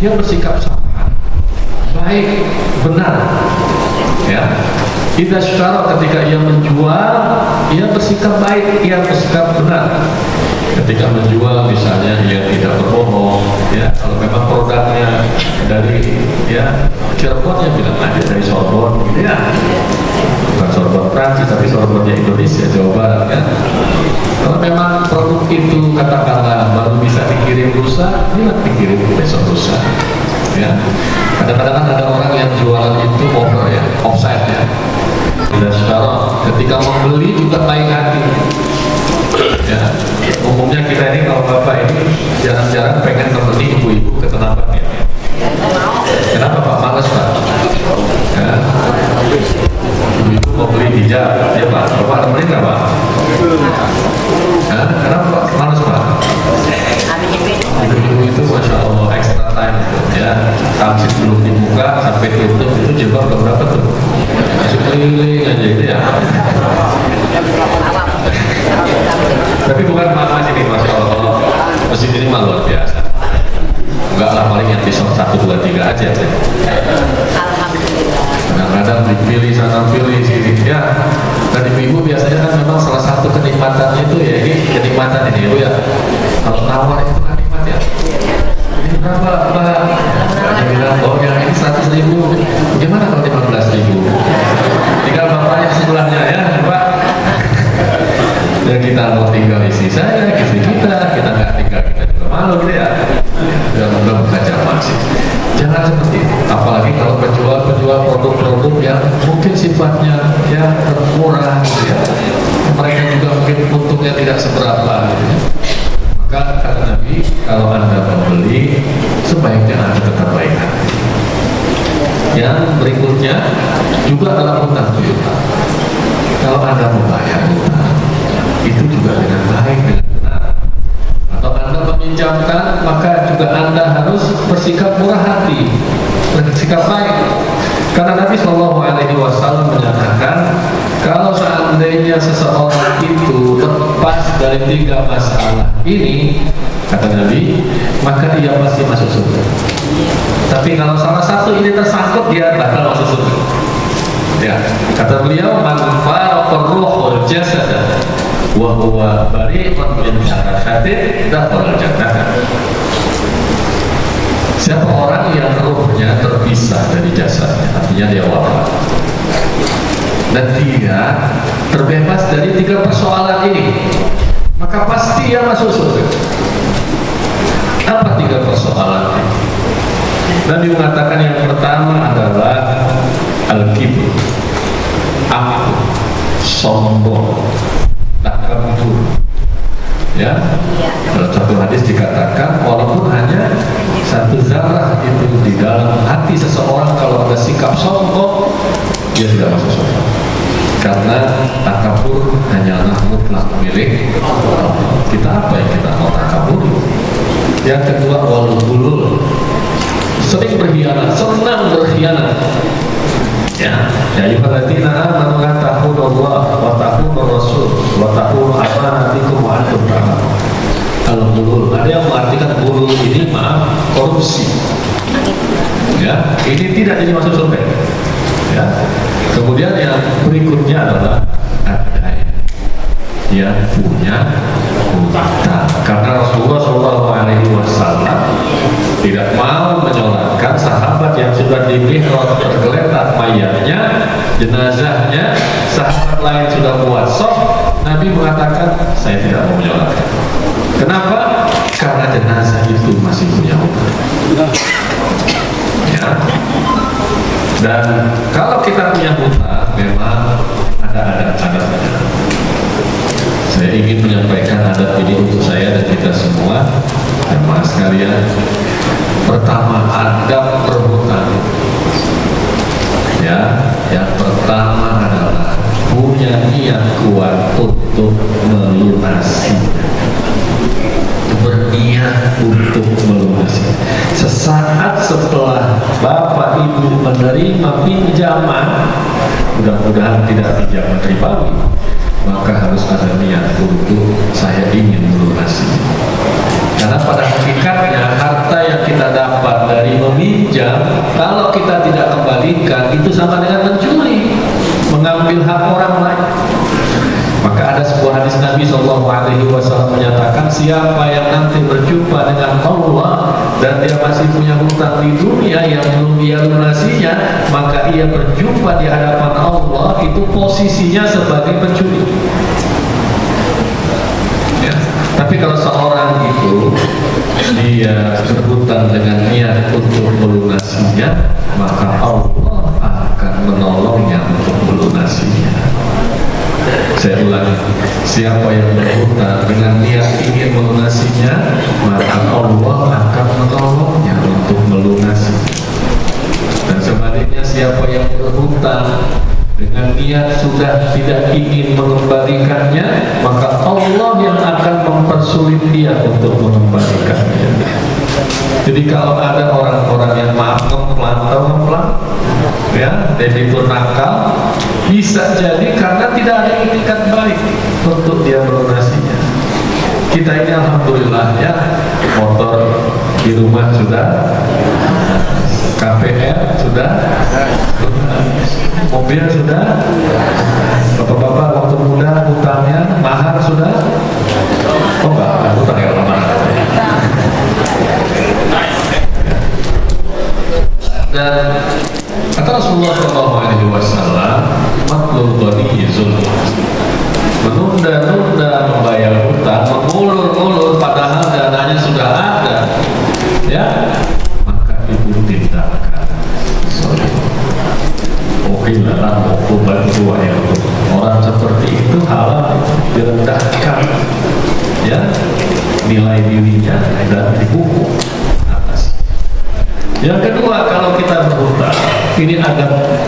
dia bersikap sabar, baik, benar. Ya. Idza syara, ketika ia menjual, ia bersikap baik, ia bersikap benar. Ketika menjual misalnya ia tidak berbohong, ya, kalau memang produknya dari ya Cirebon, ya bilang aja dari Sorbon, gitu ya, bukan Sorbon Prancis tapi Sorbonnya Indonesia, Jawa Barat kan. Kalau memang produk itu katakanlah baru bisa dikirim lusa, dia dikirim besok lusa. Ya, kadang-kadang ada orang yang jualan itu over ya, offside ya. Dan sekarang ketika membeli juga baik hati. Ya, umumnya kita ini kalau bapak ini jarang-jarang pengen temenin ibu-ibu ke tempat ya. Kenapa Pak? Males Pak. Ya. Ibu mau beli hijab, ya Pak. Bapak temenin nggak Pak? Ya. Kenapa Pak? Males Pak. Ibu-ibu itu Masya Allah extra time ya. Tamsit belum dibuka sampai tutup itu jilbab berapa tuh? Masih keliling aja itu ya. Tapi bukan mama sini, Masya Allah. Mesin ini mah luar biasa. Enggak lah, paling yang besok 1, 2, 3 aja. Kadang-kadang dipilih sana pilih sini ya. Dan ibu biasanya kan memang salah satu kenikmatannya itu ya, ini kenikmatan ini ibu ya. Kalau nawar itu kan nikmat ya. Ini berapa Pak? Dia bilang, oh yang ini 100.000. Gimana kalau 15.000? Tinggal bapaknya sebelahnya ya Pak. Dan kita mau tinggal istri saya, istri kita nggak tinggal, kita juga malu gitu ya. Dan mudah belajar masih. Jangan seperti itu. Apalagi kalau penjual produk-produk yang mungkin sifatnya ya murah, gitu ya. Mereka juga mungkin untungnya tidak seberapa. Gitu ya. Maka kata Nabi, kalau Anda membeli, sebaiknya Anda tetap baik hati. Yang berikutnya juga dalam hutang piutang. Kalau Anda membayar hutang, itu juga dengan baik, dengan benar. seandainya seseorang itu lepas dari 3 masalah ini, kata Nabi, maka dia pasti masuk surga. Tapi kalau salah satu ini tersangkut, dia bakal masuk surga. Ya, kata beliau, man faraqar ruhul jasad wa huwa bari'un min syarakatin dakhala jannah. Siapa orang yang ruhnya terpisah dari jasadnya, artinya dia wafat, dan dia terbebas dari 3 persoalan ini, maka pasti dia masuk surga. Apa 3 persoalan ini? Nabi mengatakan yang pertama adalah al-kibr, aku, sombong, takabur. Ya, dalam satu hadis dikatakan walaupun hanya 1 zarah itu di dalam hati seseorang, kalau ada sikap sombong, dia tidak masuk surga. Karena takabur hanyalah mutlak milik Allah. Kita apa yang kita mau takabur? Yang kedua wal ghulul, sering berkhianat, senang berkhianat. Ya, ayyuhalladzina amanu la takhunullah wa takhunur rasul wa takhunu amanatikum wa antum ta'lamun. Al-ghulul, ada yang mengartikan ghulul ini korupsi. Ya, ini tidak jadi masuk surga. Ya. Kemudian yang berikutnya adalah ada yang punya hutang, karena Rasulullah SAW tidak mau menyolatkan sahabat yang sudah dimihrot tergeletak mayatnya, jenazahnya, sahabat lain sudah muwassaf. Nabi mengatakan, saya tidak mau menyolatkan. Kenapa? Karena jenazah itu masih punya hutang. Ya. Dan kalau kita punya hutang, memang ada adat-adatnya. Saya ingin menyampaikan adat ini untuk saya dan kita semua, jemaah sekalian. Pertama, adab berhutang. Ya, yang pertama adalah punya niat kuat untuk melunasi. Berniat untuk melunasi. Sesaat setelah Bapak Ibu menerima pinjaman, mudah-mudahan tidak pinjaman ribawi, maka harus ada niat untuk saya ingin melunasi. Karena pada hakikatnya harta yang kita dapat dari meminjam, kalau kita tidak kembalikan, itu sama dengan mencuri, mengambil hak orang lain. Maka ada sebuah hadis Nabi SAW menyatakan, siapa yang nanti berjumpa dengan Allah dan dia masih punya hutang di dunia yang belum dia lunasinya, maka ia berjumpa di hadapan Allah itu posisinya sebagai pencuri. Ya. Tapi kalau seorang itu dia berhutang dengan niat untuk melunasinya, maka Allah akan menolongnya untuk melunasinya. Saya ulangi, siapa yang berhutang dengan niat ingin melunasinya, maka Allah akan menolongnya untuk melunasinya. Dan sebaliknya, siapa yang berhutang dengan niat sudah tidak ingin mengembalikannya, maka Allah yang akan mempersulit dia untuk mengembalikannya. Jadi kalau ada orang-orang yang ngemplang, ya, debitur nakal, bisa jadi karena tidak ada itikat baik untuk dia melunasinya. Kita ini alhamdulillah ya, motor di rumah sudah, KPR sudah, mobil sudah, bapak-bapak waktu muda hutangnya, mahar sudah, oh enggak, hutang ya mahar. Dan kata Rasulullah SAW, matlul ghani zulm, menunda-nunda membayar hutang, mengulur-ulur padahal dananya sudah ada, ya, maka itu tindakan zalim. Ohilalah hukuman tua yang orang seperti itu halal direndahkan, ya, nilai dirinya dan dihukum. Yang kedua, kalau kita berhutang, ini adab,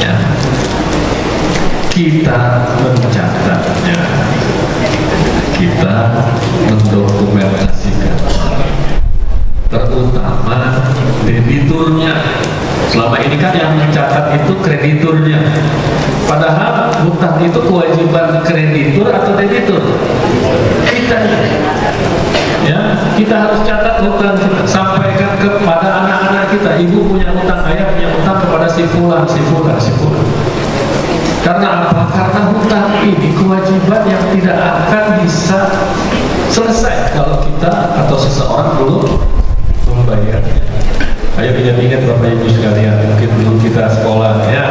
ya, kita mencatatnya, kita mendokumentasikan, terutama debiturnya. Selama ini kan yang mencatat itu krediturnya. Padahal hutang itu kewajiban kreditur atau debitur? Kita. Ya, kita harus catat hutang kita, sampaikan kepada anak-anak kita. Ibu punya hutang, ayah punya hutang kepada si fulan, si fulan, si fulan. Karena apa? Karena hutang ini kewajiban yang tidak akan bisa selesai kalau kita atau seseorang belum membayarnya. Ayo ingat Bapak Ibu sekalian, mungkin dulu kita sekolah ya,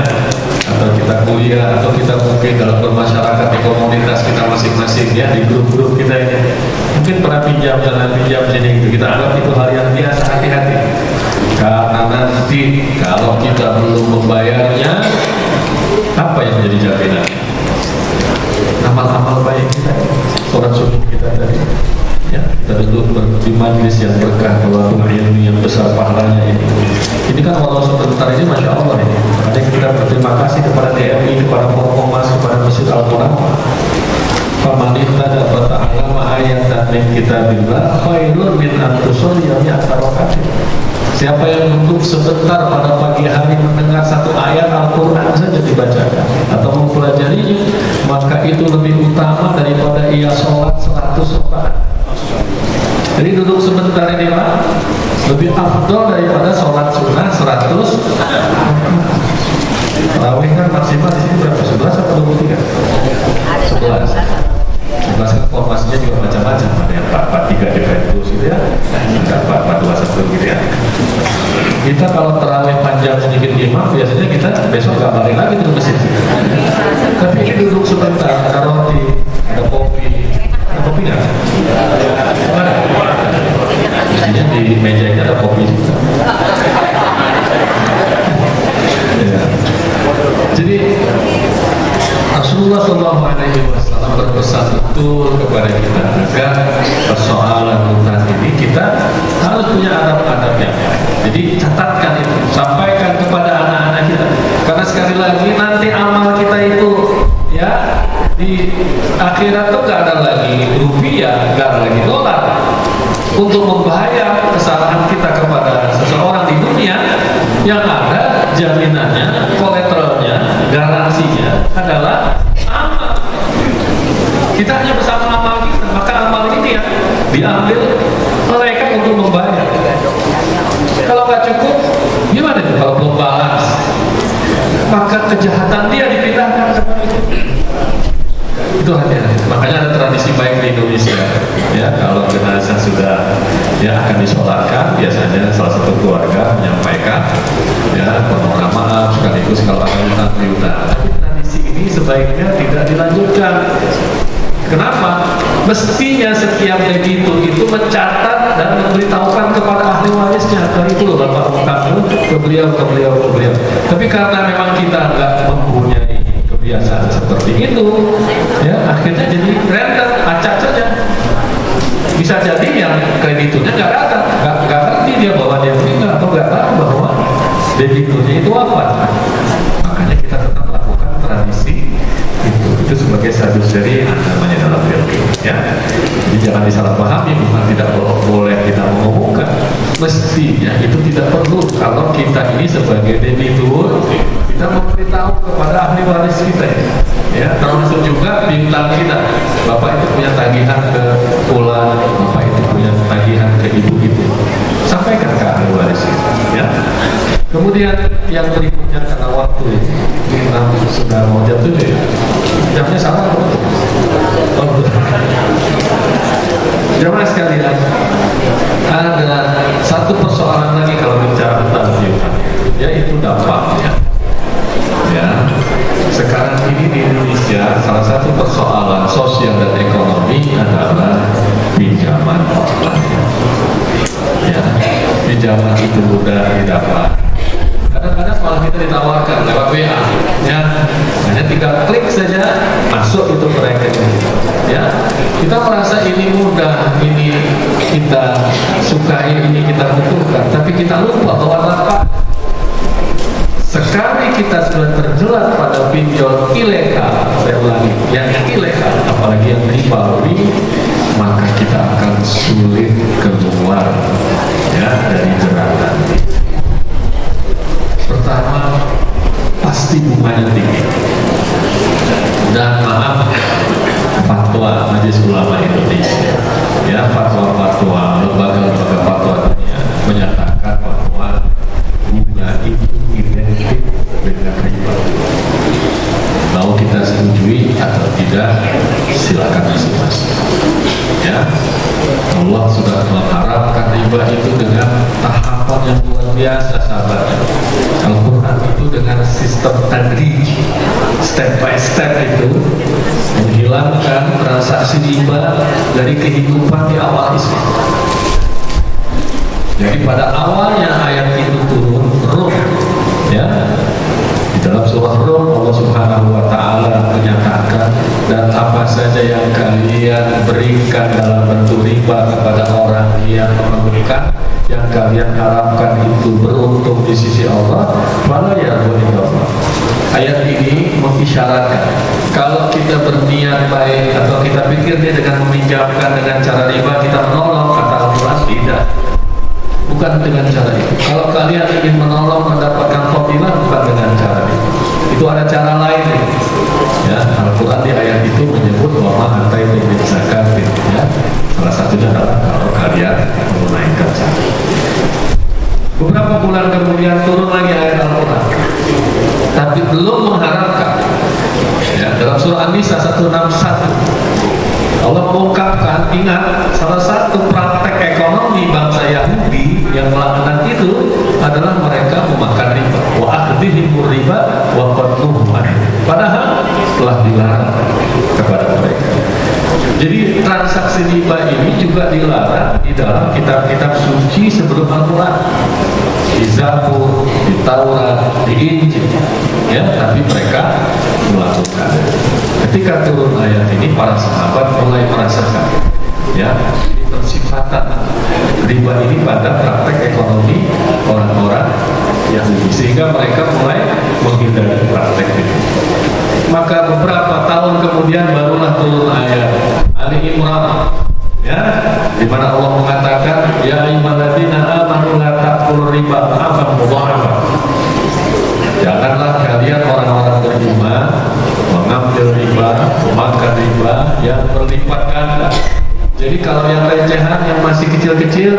atau kita kuliah, atau kita mungkin dalam bermasyarakat di komunitas kita masing-masing ya, di grup-grup kita ini mungkin pernah pinjam sana pinjam sini gitu. Kita anggap itu hal yang biasa, hati-hati karena nanti kalau kita belum membayarnya, apa yang menjadi jaminan? Amal-amal baik kita, sholat subuh kita tadi ya, kita duduk di majlis yang berkah, walaupun ilmu yang besar pahalanya ini kan walau sebentar ini Masya Allah ini. Ada kita berterima kasih kepada TNI, kepada Forkomas, kepada Masjid Al-Quran. Famanita dapat ta'alama ayatan min kitabillah khairun min antusoliyahnya akarokatin. Siapa yang duduk sebentar pada pagi hari mendengar satu ayat Al-Quran saja dibacakan atau mempelajarinya, maka itu lebih utama daripada ia sholat 100 rakaat. Jadi duduk sebentar ini Pak lebih afdol daripada sholat sunnah 100. Tarawih kan maksimal di sini berapa? 11 atau 23? 11. 11 kan formasinya juga macam-macam, ada yang 4-4-3 defensus gitu ya, ada 4-4-2-1 gitu ya. Kita kalau tarawih panjang sedikit imam, biasanya kita besok gak balik lagi ke masjid. Tapi ini duduk sebentar, ada roti, ada kopi nggak? Ada. Biasanya di meja ini ada kopi juga. Ya. Jadi Rasulullah SAW berpesan betul kepada kita agar persoalan hutang ini kita harus punya adab-adabnya. Jadi catatkan itu, sampaikan kepada anak-anak kita. Karena sekali lagi nanti amal kita itu ya di akhirat itu gak ada lagi rupiah, gak ada lagi dolar. Untuk membayar kesalahan kita kepada seseorang di dunia, yang ada jaminannya, kolateralnya, garansinya adalah amal. Kita hanya bersama amal kita, maka amal ini ya diambil mereka untuk membayar. Kalau nggak cukup, gimana itu? Kalau belum balas, maka kejahatan dia dipindahkan ke itu. Itu hati-hati. Makanya ada tradisi baik di Indonesia. Ya, kalau jenazah sudah ya akan disolatkan, biasanya salah satu keluarga menyampaikan ya permohonan maaf sekaligus kalau ada hutang piutang. Tapi tradisi ini sebaiknya tidak dilanjutkan. Kenapa? Mestinya setiap debitur itu mencatat dan memberitahukan kepada ahli warisnya. Tadi itu loh Bapak utang ke beliau. Tapi karena memang kita nggak mempunyai kebiasaan seperti itu, ya akhirnya jadi random, acak saja. Bisa jadi yang krediturnya nggak datang, nggak ngerti dia bahwa dia meninggal atau nggak tahu bahwa debiturnya itu apa. Makanya kita tetap lakukan tradisi itu sebagai satu dari namanya dalam fikih ya. Jadi jangan disalahpahami, bukan tidak boleh kita mengumumkan, mestinya itu tidak perlu. Kalau kita ini sebagai debitur, kita memberitahu kepada ahli waris kita ya, termasuk juga bintang kita. Bapak itu punya tagihan ke pulang, bapak itu punya tagihan ke ibu itu, sampaikan ke ahli waris kita ya. Kemudian yang berikutnya karena waktu ini sudah mau jam 7 ya. Jamnya salah atau betul? Oh betul. Jamaah sekalian, ada satu persoalan lagi kalau bicara tentang piutang, yaitu dampaknya. Ya, sekarang ini di Indonesia salah satu persoalan sosial dan ekonomi adalah pinjaman online. Ya, pinjaman itu mudah didapat. Kadang-kadang malah kita ditawarkan lewat WA, ya, hanya tinggal klik saja masuk itu ke rekening. Ya, kita merasa ini mudah, ini kita sukai, ini kita butuhkan, tapi kita lupa bahwa dapat. Sekali kita sudah terjerat pada pinjol ilegal, saya ulangi, yang ilegal, apalagi yang ribawi, maka kita akan sulit keluar ya dari jeratan. Allah yang luar biasa sahabatnya. Al-Quran itu dengan sistem tadrij, step by step itu menghilangkan transaksi riba dari kehidupan di awal Islam. Jadi pada awalnya ayat itu turun, Rum, ya, di dalam surah Rum Allah Subhanahu wa Ta'ala menyatakan, dan apa saja yang kalian berikan dalam bentuk riba kepada orang yang memerlukan, yang kalian harapkan itu beruntung di sisi Allah, malah ya Allah. Ayat ini mengisyaratkan kalau kita berniat baik atau kita pikir dia dengan meminjamkan dengan cara riba kita menolong, kata Al-Quran tidak. Bukan dengan cara itu. Kalau kalian ingin menolong mendapatkan fadilah, bukan dengan cara itu. Itu ada cara lain. Ya, Al-Quran di ayat itu menyebut bahwa antai itu zakat. Ya, salah satunya adalah kalau kalian menunaikan zakat. Beberapa bulan kemudian turun lagi ayat Al-Quran, tapi belum mengharapkan. Ya, dalam surah An-Nisa 161. Allah mengungkapkan, ingat, salah satu praktek ekonomi bangsa Yahudi yang melakukan itu adalah mereka memakan riba. Wa akhdihimur riba wa qadnuhum. Padahal telah dilarang kepada mereka. Jadi transaksi riba ini juga dilarang di dalam kitab-kitab suci sebelum Al-Quran, di Zabur, di Taurat, di Injil, ya, tapi mereka melakukan. Ketika turun ayat ini, para sahabat mulai merasakan, ya, persifatan riba ini pada praktek ekonomi orang-orang Yahudi, sehingga mereka mulai menghindari praktek itu. Maka beberapa tahun kemudian barulah turun ayat Ali Imran, ya, di mana Allah mengatakan, ya ayyuhalladzina amanu la ta'kulu riba adhafan mudha'afan. Janganlah kalian orang-orang beriman mengambil riba, memakan riba yang berlipat ganda. Jadi kalau yang recehan, yang masih kecil-kecil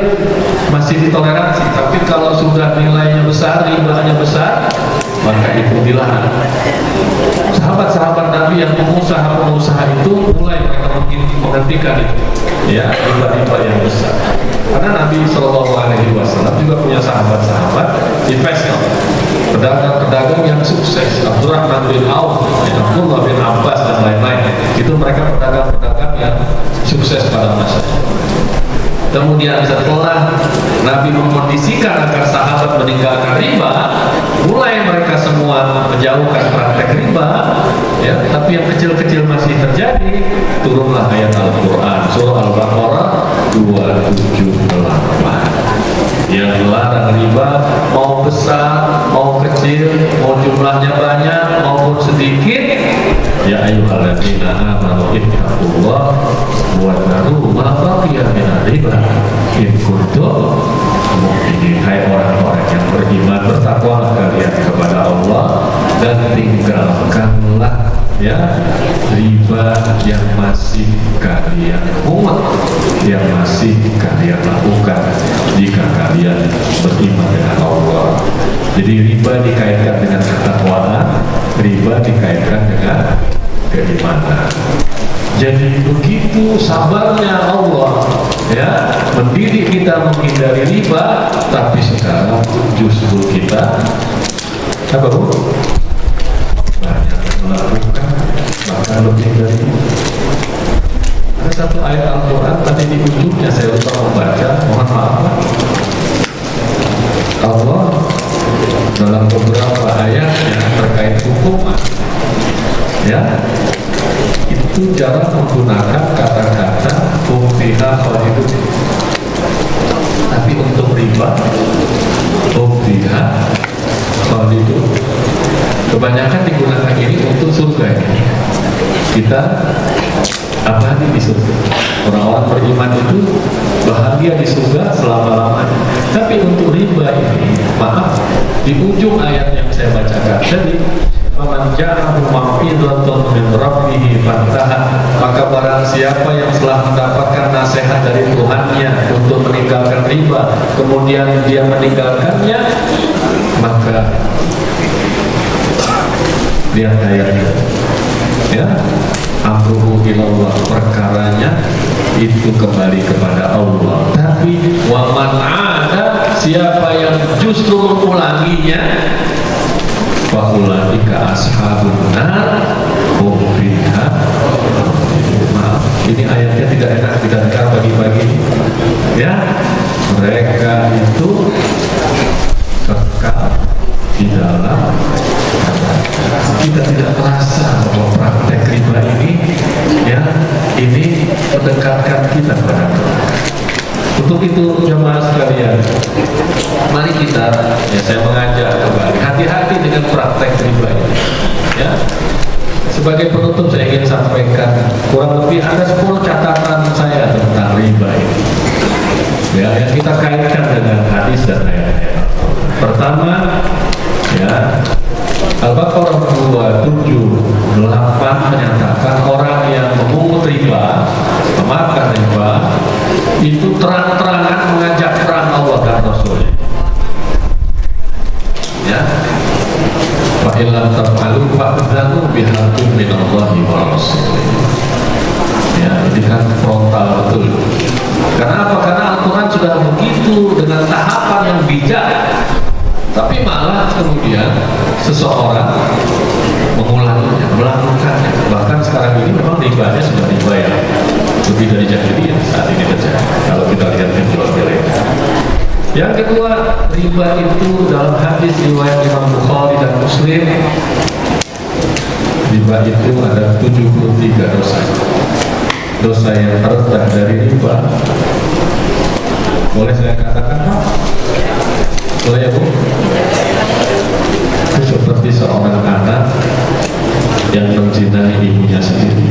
masih ditoleransi, tapi kalau sudah nilainya besar, ribanya besar, maka itu dilarang. Sahabat-sahabat Nabi yang pengusaha-pengusaha itu mulai mereka menghentikan itu, ya, riba-riba yang besar. Karena Nabi SAW juga punya sahabat-sahabat investor, pedagang-pedagang yang sukses, Abdurrahman bin Auf, Abdullah bin Abbas dan lain-lain. Itu mereka pedagang-pedagang yang sukses pada masa itu. Kemudian setelah Nabi memondisikan agar sahabat meninggalkan riba, mulai mereka semua menjauhkan praktek riba, ya, tapi yang kecil-kecil masih terjadi. Turunlah ayat Al-Quran, surah Al-Baqarah 278, yang melarang riba, mau besar, mau kecil, mau jumlahnya banyak maupun sedikit. Ya ayyuhalladzina amanu ittaqullah wa dharu ma baqiya minar riba in kuntum mu'minin. Hai orang-orang yang beriman, bertakwalah kalian kepada Allah dan tinggalkanlah, ya, riba yang masih kalian pungut, yang masih kalian lakukan jika kalian beriman dengan Allah. Jadi riba dikaitkan dengan ketakwaan, riba dikaitkan dengan keimanan. Jadi begitu sabarnya Allah, ya, mendidik kita menghindari riba, tapi sekarang justru kita apa, Bu? Banyak melakukan, bahkan lebih dari itu. Ada satu ayat Al-Quran tadi di ujungnya saya lupa membaca, mohon maaf. Allah dalam beberapa ayatnya terkait hukuman, ya, itu jarang menggunakan kata-kata fiha khalidun. Tapi untuk riba, fiha khalidun, kebanyakan digunakan ini untuk surga ini. Kita abadi di surga. Orang-orang beriman itu bahagia di surga selama-lamanya. Tapi untuk riba ini, maaf, di ujung ayat yang saya bacakan tadi, faman ja'ahu mau'izatun min rabbih fantaha, maka barang siapa yang telah mendapatkan nasihat dari Tuhannya untuk meninggalkan riba, kemudian dia meninggalkannya, maka lihat ayatnya, ya, amruhu ilallah, perkaranya itu kembali kepada Allah. Tapi wa man 'ada, siapa yang justru mengulanginya, faulaika ashabun nar hum fiha. Maaf, ini ayatnya tidak enak didengar pagi-pagi. Ya, mereka itu kekal di dalam. Kita tidak merasa bahwa praktek riba ini, ya, ini mendekatkan kita kepada Allah. Untuk itu jemaah sekalian, mari kita, ya saya mengajak kembali, hati-hati dengan praktek riba ini. Ya, sebagai penutup saya ingin sampaikan kurang lebih ada 10 catatan saya tentang riba ini. Ya, yang kita kaitkan dengan hadis dan ayat-ayat. Pertama, ya, Al-Baqarah 278 menyatakan orang yang memungut riba, memakan riba, itu terang-terangan mengajak perang Allah dan Rasul. Ya, wa illam taf'alu fa'dzanu biharbin minallahi wa rasulih. Ya, ini kan frontal betul. Karena apa? Karena Al-Quran sudah begitu dengan tahapan yang bijak. Tapi malah kemudian seseorang mengulanginya, melakukannya. Bahkan sekarang ini memang ribanya sudah riba yang lebih dari jahiliyah saat ini terjadi. Kalau kita lihat penjual mereka. Yang kedua, riba itu dalam hadis riwayat Imam Bukhari dan Muslim, riba itu ada 73 dosa. Dosa yang terendah dari riba, boleh saya katakan Pak? Boleh ya Bu? Itu seperti seorang anak yang menzinai ibunya sendiri.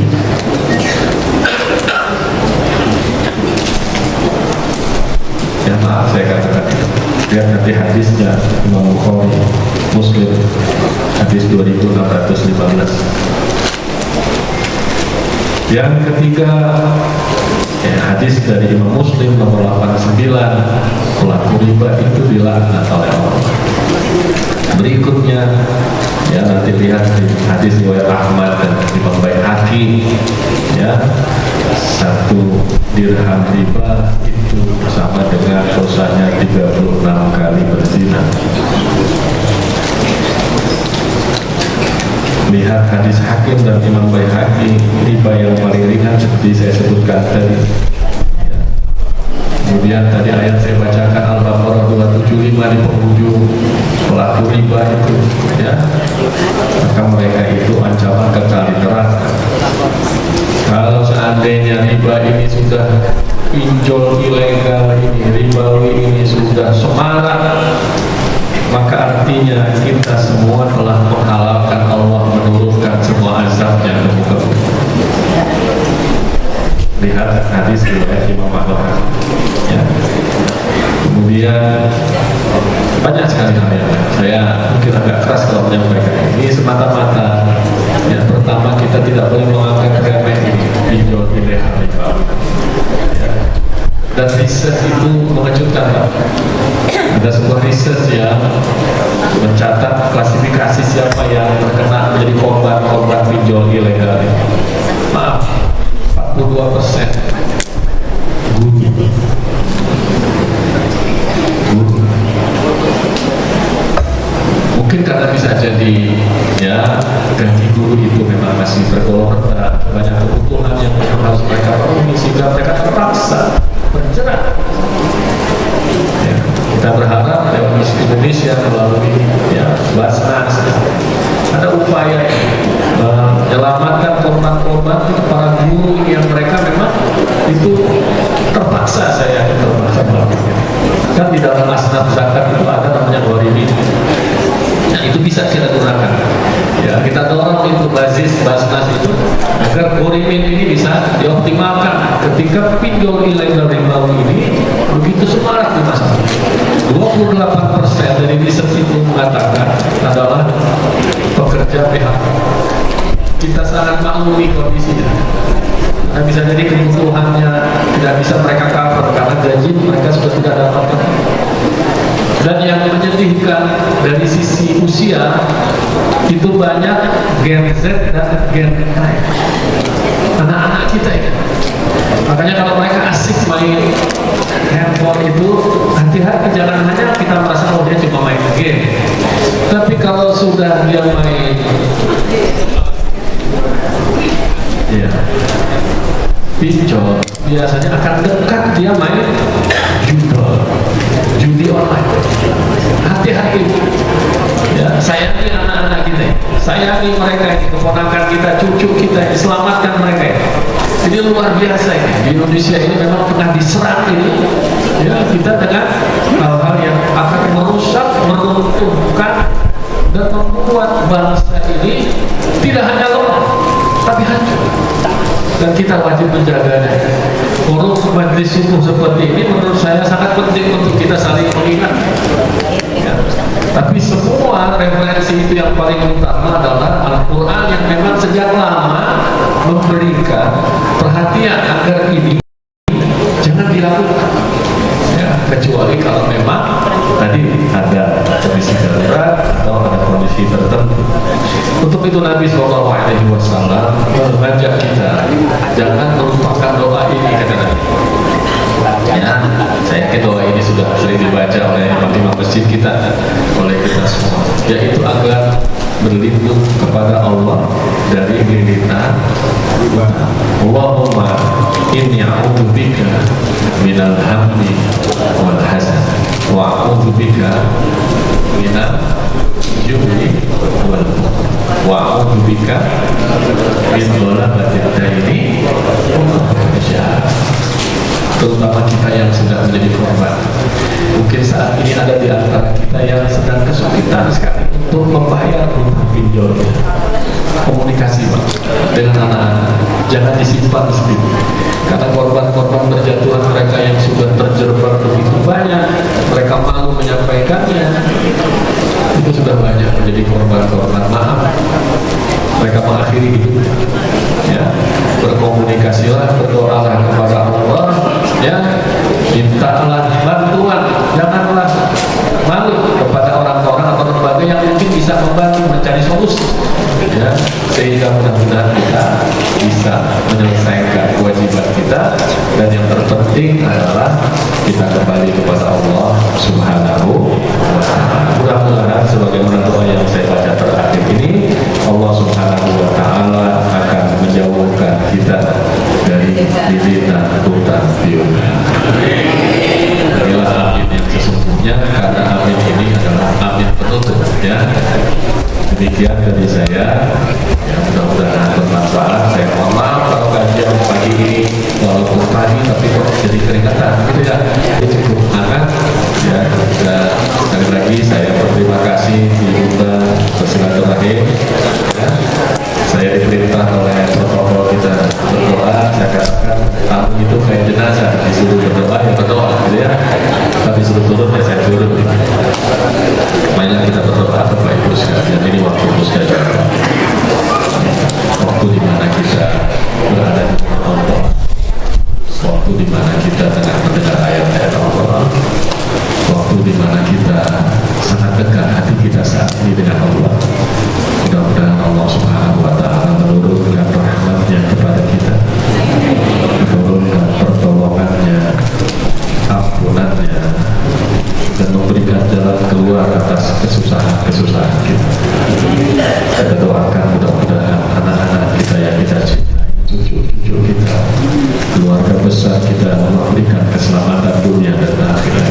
Ya maaf saya katakan itu. Lihat nanti hadisnya Imam Bukhari, Muslim, hadis 2615. Yang ketiga, ya, hadis dari Imam Muslim nomor 89, pelaku riba itu dilaknat oleh Allah. Berikutnya, ya nanti lihat di hadis riwayat Ahmad dan Imam Baihaqi, ya, 1 dirham riba itu sama dengan dosanya 36 kali berzina. Lihat hadis Hakim dan Imam Baihaqi, riba yang paling ringan seperti saya sebutkan tadi. Ya. Kemudian tadi ayat saya bacakan Al-Baqarah 275 di penghujung, pelaku riba itu, ya, maka mereka itu ancaman kekal di neraka. Kalau seandainya riba ini sudah pinjol ilegal ini, ribawi ini sudah semarak, maka artinya kita semua telah menghalalkan Allah menurunkan semua azabnya ke muka bumi. Lihat hadis riwayat Imam Ahmad. Ya. Kemudian banyak sekali hal yang saya mungkin agak keras kalau menyampaikan ini semata-mata. Yang pertama, kita tidak boleh menganggap remeh ini pinjol ilegal riba. Ya. Dan riset itu mengejutkan. Ada sebuah riset yang mencatat klasifikasi siapa yang terkena menjadi korban pinjol ilegal. Maaf, 42% guru. Mungkin karena bisa jadi, ya, gaji guru itu memang masih tergolong rendah, banyak kebutuhan yang harus mereka penuhi sehingga mereka terpaksa bergerak. Ya, kita berharap lewat Misi Indonesia melalui, ya, Basnas ada upaya menyelamatkan korban-korban para guru yang mereka memang itu terpaksa, saya yakin terpaksa melakukan. Kan di dalam asnaf zakat itu ada namanya ghorimin. Nah, itu bisa kita gunakan. Ya, kita dorong itu basis Basnas itu agar ghorimin ini bisa dioptimalkan ketika pinjol ilegal ribawi ini begitu semarak di masa. 28% dari riset itu mengatakan adalah pekerja PHK. Kita sangat maklumi kondisinya. Nah, bisa jadi kebutuhannya tidak bisa mereka cover karena gaji mereka sudah tidak dapatkan. Dan yang menyedihkan dari sisi usia itu banyak Gen Z dan Gen Y, anak-anak kita ya. Makanya kalau mereka asik main handphone itu hati-hati, jangan hanya kita merasa oh dia cuma main game. Tapi kalau sudah dia main ya pinjol, biasanya akan dekat dia main judi online. Hati-hati ya, sayangi anak-anak kita, sayangi mereka ini, keponakan kita, cucu kita, selamatkan mereka ini. Ini luar biasa ini. Di Indonesia ini memang pernah diserang ini ya, kita dengan hal-hal yang akan merusak, meruntuhkan dan membuat bangsa ini tidak hanya lemah tapi hancur, dan kita wajib menjaganya. Forum majlis subuh seperti ini menurut saya sangat penting untuk kita saling mengingat ya. Tapi semua referensi itu yang paling utama adalah Al-Quran yang memang sejak lama memberikan perhatian agar ini jangan dilakukan ya, kecuali kalau memang tadi ada kondisi darurat atau ada kondisi tertentu. Untuk itu Nabi SAW mengajak kita jangan melupakan doa ini, kata Nabi ya. Saya yakin doa ini sudah sering dibaca oleh imam masjid kita, oleh kita semua, yaitu agar berlindung kepada Allah dari lilitan Allahumma inni a'udzubika minal hammi wal hazan wa a'udzubika minal jubni wal wa a'udzubika min dhalabatil daini. Terutama kita yang sedang menjadi korban. Mungkin saat ini ada di antara kita yang sedang kesulitan sekali untuk membayar rumah pinjolnya. Komunikasi Pak dengan anak-anak, jangan disimpan sendiri, karena korban-korban berjatuhan mereka yang sudah terjerembab begitu banyak, mereka malu menyampaikannya. Itu sudah banyak menjadi korban-korban. Maaf, mereka mengakhiri hidup ya. Berkomunikasilah, berdoalah kepada Allah ya, mintalah bantuan, janganlah malu kepada orang-orang atau lembaga yang mungkin bisa membantu mencari solusi ya, sehingga mudah-mudahan kita bisa menyelesaikan kewajiban kita, dan yang terpenting adalah kita kembali kepada Allah Subhanahu wa ta'ala. Mudah-mudahan sebagaimana doa yang saya baca terakhir ini, Allah Subhanahu wa ta'ala akan menjauhkan kita dari lilitan hutang piutang. Inilah amin yang sesungguhnya, karena amin ini adalah amin penutup ya. Demikian dari saya ya, mudah-mudahan bermanfaat. Saya mohon maaf kalau kajian pagi ini walaupun pagi tapi kok jadi keringatan gitu ya. Jadi cukup hangat ya. Dan sekali lagi saya berterima kasih diundang bersilaturahim ya. Saya diperintah oleh protokol kita berdoa. Saya katakan tamu itu kayak jenazah, disuruh berdoa ya berdoa gitu ya, tapi suruh turun ya saya turun. Banyak kita berdoa Bapak Ibu sekalian. Ini waktu mustajab, waktu dimana kita berada di Allah, waktu dimana kita tengah mendengar ayat-ayat Allah, waktu dimana kita sangat dekat hati kita saat ini dengan Allah. Mudah-mudahan Allah Subhanahu wa ta'ala menurunkan rahmatnya kepada kita, menurunkan pertolongannya, ampunannya, dan memberikan jalan keluar atas kesusahan-kesusahan kita. Kita doakan mudah-mudahan anak-anak kita yang kita cintai, cucu-cucu kita, keluarga besar kita, memberikan keselamatan dunia dan akhirat.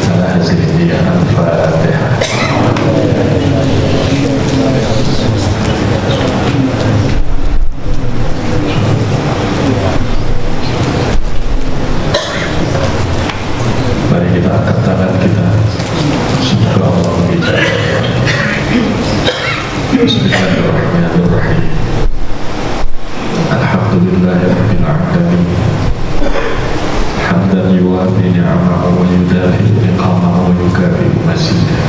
Ala hazri ya Al-Fatihah. Mari kita angkat tangan kita. Semoga Allah mengizinkan. Bismillahirrahmanirrahim. Alhamdulillahirabbil alamin. Hamdan yuwafi ni'amahu wa yudafi niqamahu wa yukafi'u mazidah.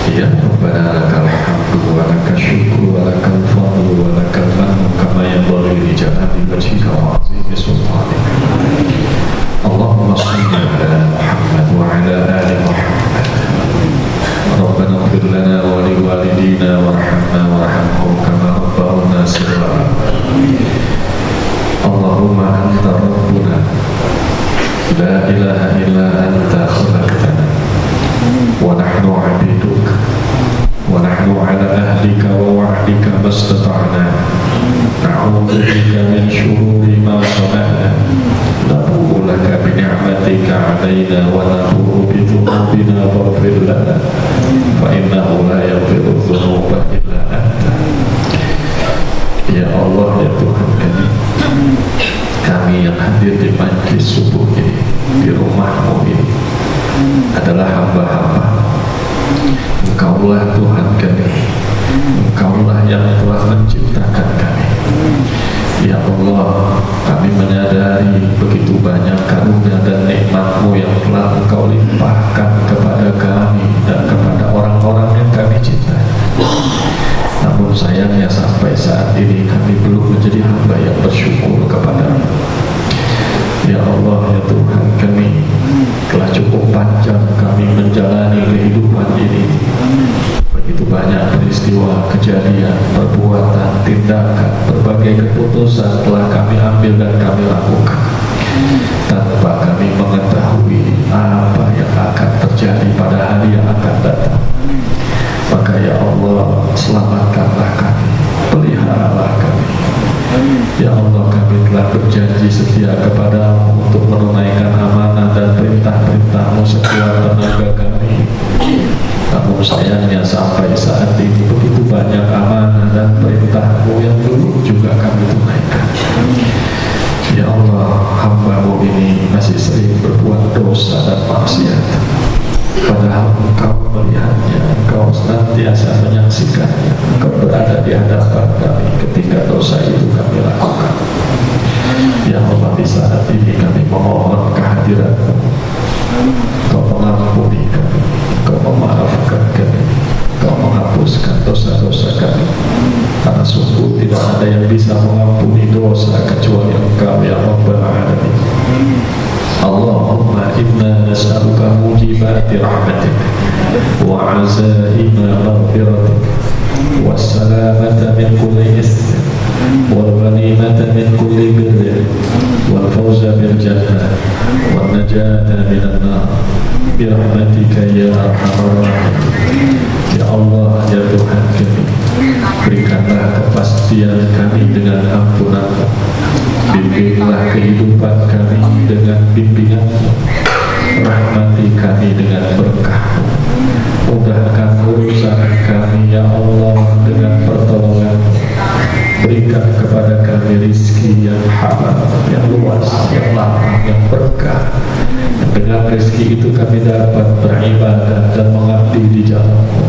Ya Rabbana lakal hamdu wa lakal syukru wa lakal fadlu wa lakal mannu kama yanbaghi li jalali wajhika wa 'azimi sultanika. Allahumma shalli ala Muhammad wa ala ali Muhammad. Rabbana ighfir lana wa li walidina warhamna warhamhum kama rabbawna shighara. Allahumma anta rabbuna ونحن عبيدك ونحن على أهلك ووعدك ما استطعنا نعوذ بك من شرور ما صنعنا نبوء لك بنعمتك علينا ونبوء بذنوبنا فاغفر لنا فإنه لا يغفر الذنوب إلا أنت. Ya Allah, ya Tuhan kami yang hadir di majlis subuh ini, di rumahmu ini adalah hamba-hamba. Engkaulah Tuhan kami, Engkaulah yang telah menciptakan kami. Ya Allah, kami menyadari begitu banyak karunia dan nikmat-Mu yang telah Engkau limpahkan kepada kami dan kepada orang-orang yang kami cintai. Namun sayangnya sampai saat ini kami belum menjadi hamba yang bersyukur kepada-Mu. Ya Allah, ya Tuhan kami, telah cukup panjang kami menjalani kehidupan ini. Begitu banyak peristiwa, kejadian, perbuatan, tindakan, berbagai keputusan telah kami ambil dan kami lakukan tanpa kami mengetahui apa yang akan terjadi pada hari yang akan datang. Maka ya Allah, selamatkanlah kami, peliharalah kami. Ya Allah, kami telah berjanji setia kepada-Mu untuk menunaikan amanah dan perintah-perintah-Mu sekuat tenaga kami. Namun sayangnya sampai saat ini begitu banyak amanah dan perintah-Mu yang belum juga kami tunaikan. Ya Allah, hamba-Mu ini masih sering berbuat dosa dan maksiat, padahal Engkau melihatnya, Engkau senantiasa menyaksikannya, Engkau berada di hadapan kami ketika dosa itu kami lakukan. Ya Allah, di saat ini kami memohon kehadiran-Mu. Engkau mengampuni kami, Engkau memaafkan kami, Engkau menghapuskan dosa-dosa kami, karena sungguh tidak ada yang bisa mengampuni dosa kecuali Engkau ya Rabbal Alamin. Allahumma inna nas'aluka mujibati rahmatik wa azaima maghfiratik wassalamata min kulli ism wal ghanimata min kulli birr wal fawza bil jannah wan najata minan nar bi rahmatika ya arhamar rahimin. Ya Allah, ya Tuhan kami, berikanlah kepastian kami dengan ampunan-Mu. Bimbinglah kehidupan kami dengan bimbingan-Mu. Rahmati kami dengan berkah-Mu. Mudahkan urusan kami ya Allah dengan pertolongan-Mu. Berikan kepada kami rizki yang halal, yang luas, yang lapang, yang berkah. Dengan rezeki itu kami dapat beribadah dan mengabdi di jalan-Mu.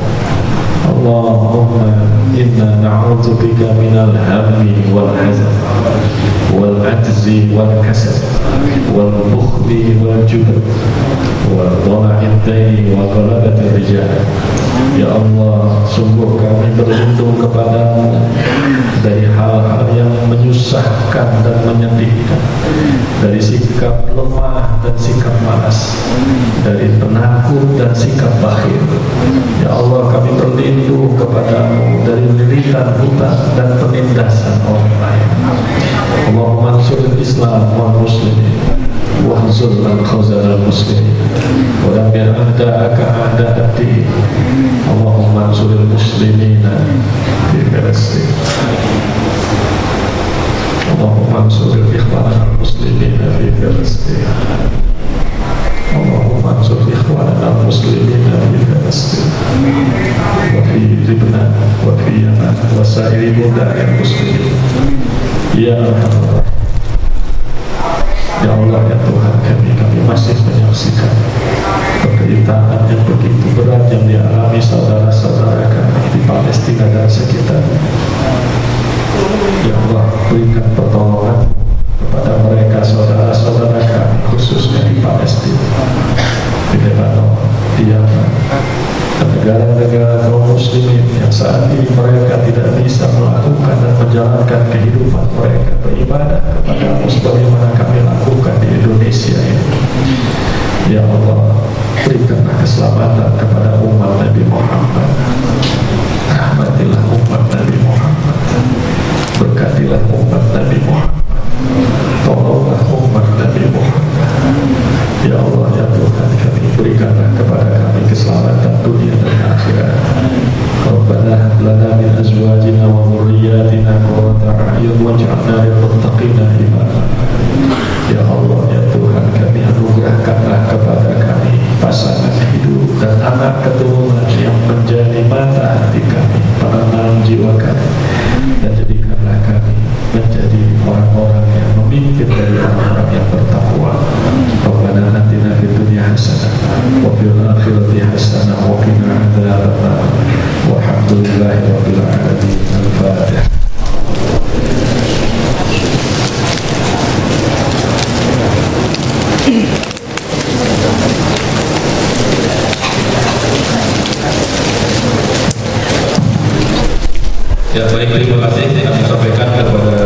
Allahumma inna na'udzubika minal hammi wal hazan wal ajzi wal kasal wal bukhli wal jubn wal dhala'id daini wa ghalabatir rijal. Ya Allah, sungguh kami berlindung kepada-Mu dari hal-hal yang menyusahkan dan menyedihkan, dari sikap lemah dan sikap malas, dari penakut dan sikap bakhil. Ya Allah, kami berlindung kepada-Mu dari lilitan hutang dan penindasan orang lain. Allahumma ansuril Islam wal muslimin wahzul al-khazal al-muslimin wa dammir a'da'aka a'da'ad-din. Allahumma ansuril muslimina fi Palestin. Allahumma ansuril ikhwana al-muslimina fi Palestin. Allahumma ansur ikhwana al-muslimina fi Palestin wa fi Lebanon wa fi Yaman wa sa'iri budaya muslimin. Ya Allah, ya Allah, ya Tuhan kami masih menyaksikan penderitaan yang begitu berat yang dialami saudara-saudara kami di Palestina dan sekitarnya. Ya Allah, berikan pertolongan kepada mereka saudara-saudara kami, khususnya di Palestina, di Lebanon, di Yaman, dan negara-negara kaum muslimin yang saat ini mereka tidak bisa melakukan dan menjalankan kehidupan mereka beribadah kepada-Mu sebagaimana kami lakukan di Indonesia ini. Ya Allah, berikanlah keselamatan kepada umat Nabi Muhammad. Rahmatilah umat Nabi Muhammad. Berkatilah umat Nabi Muhammad. Tolonglah umat Nabi Muhammad. Ya Allah, ya Tuhan kami, berikanlah kepada kami keselamatan qayyum waj'alna lil muttaqina imama. Ya Allah, ya Tuhan kami, anugerahkanlah kepada kami pasangan hidup dan anak keturunan yang menjadi mata hati kami, penenang jiwa kami, dan jadikanlah kami menjadi orang-orang yang memimpin dari orang-orang yang bertakwa. Rabbana atina fid dunya hasanah wa fil akhirati hasanah wa qina adzabannar. Walhamdulillahi rabbil alamin. Al-Fatihah. Ya baik, terima kasih kami sampaikan kepada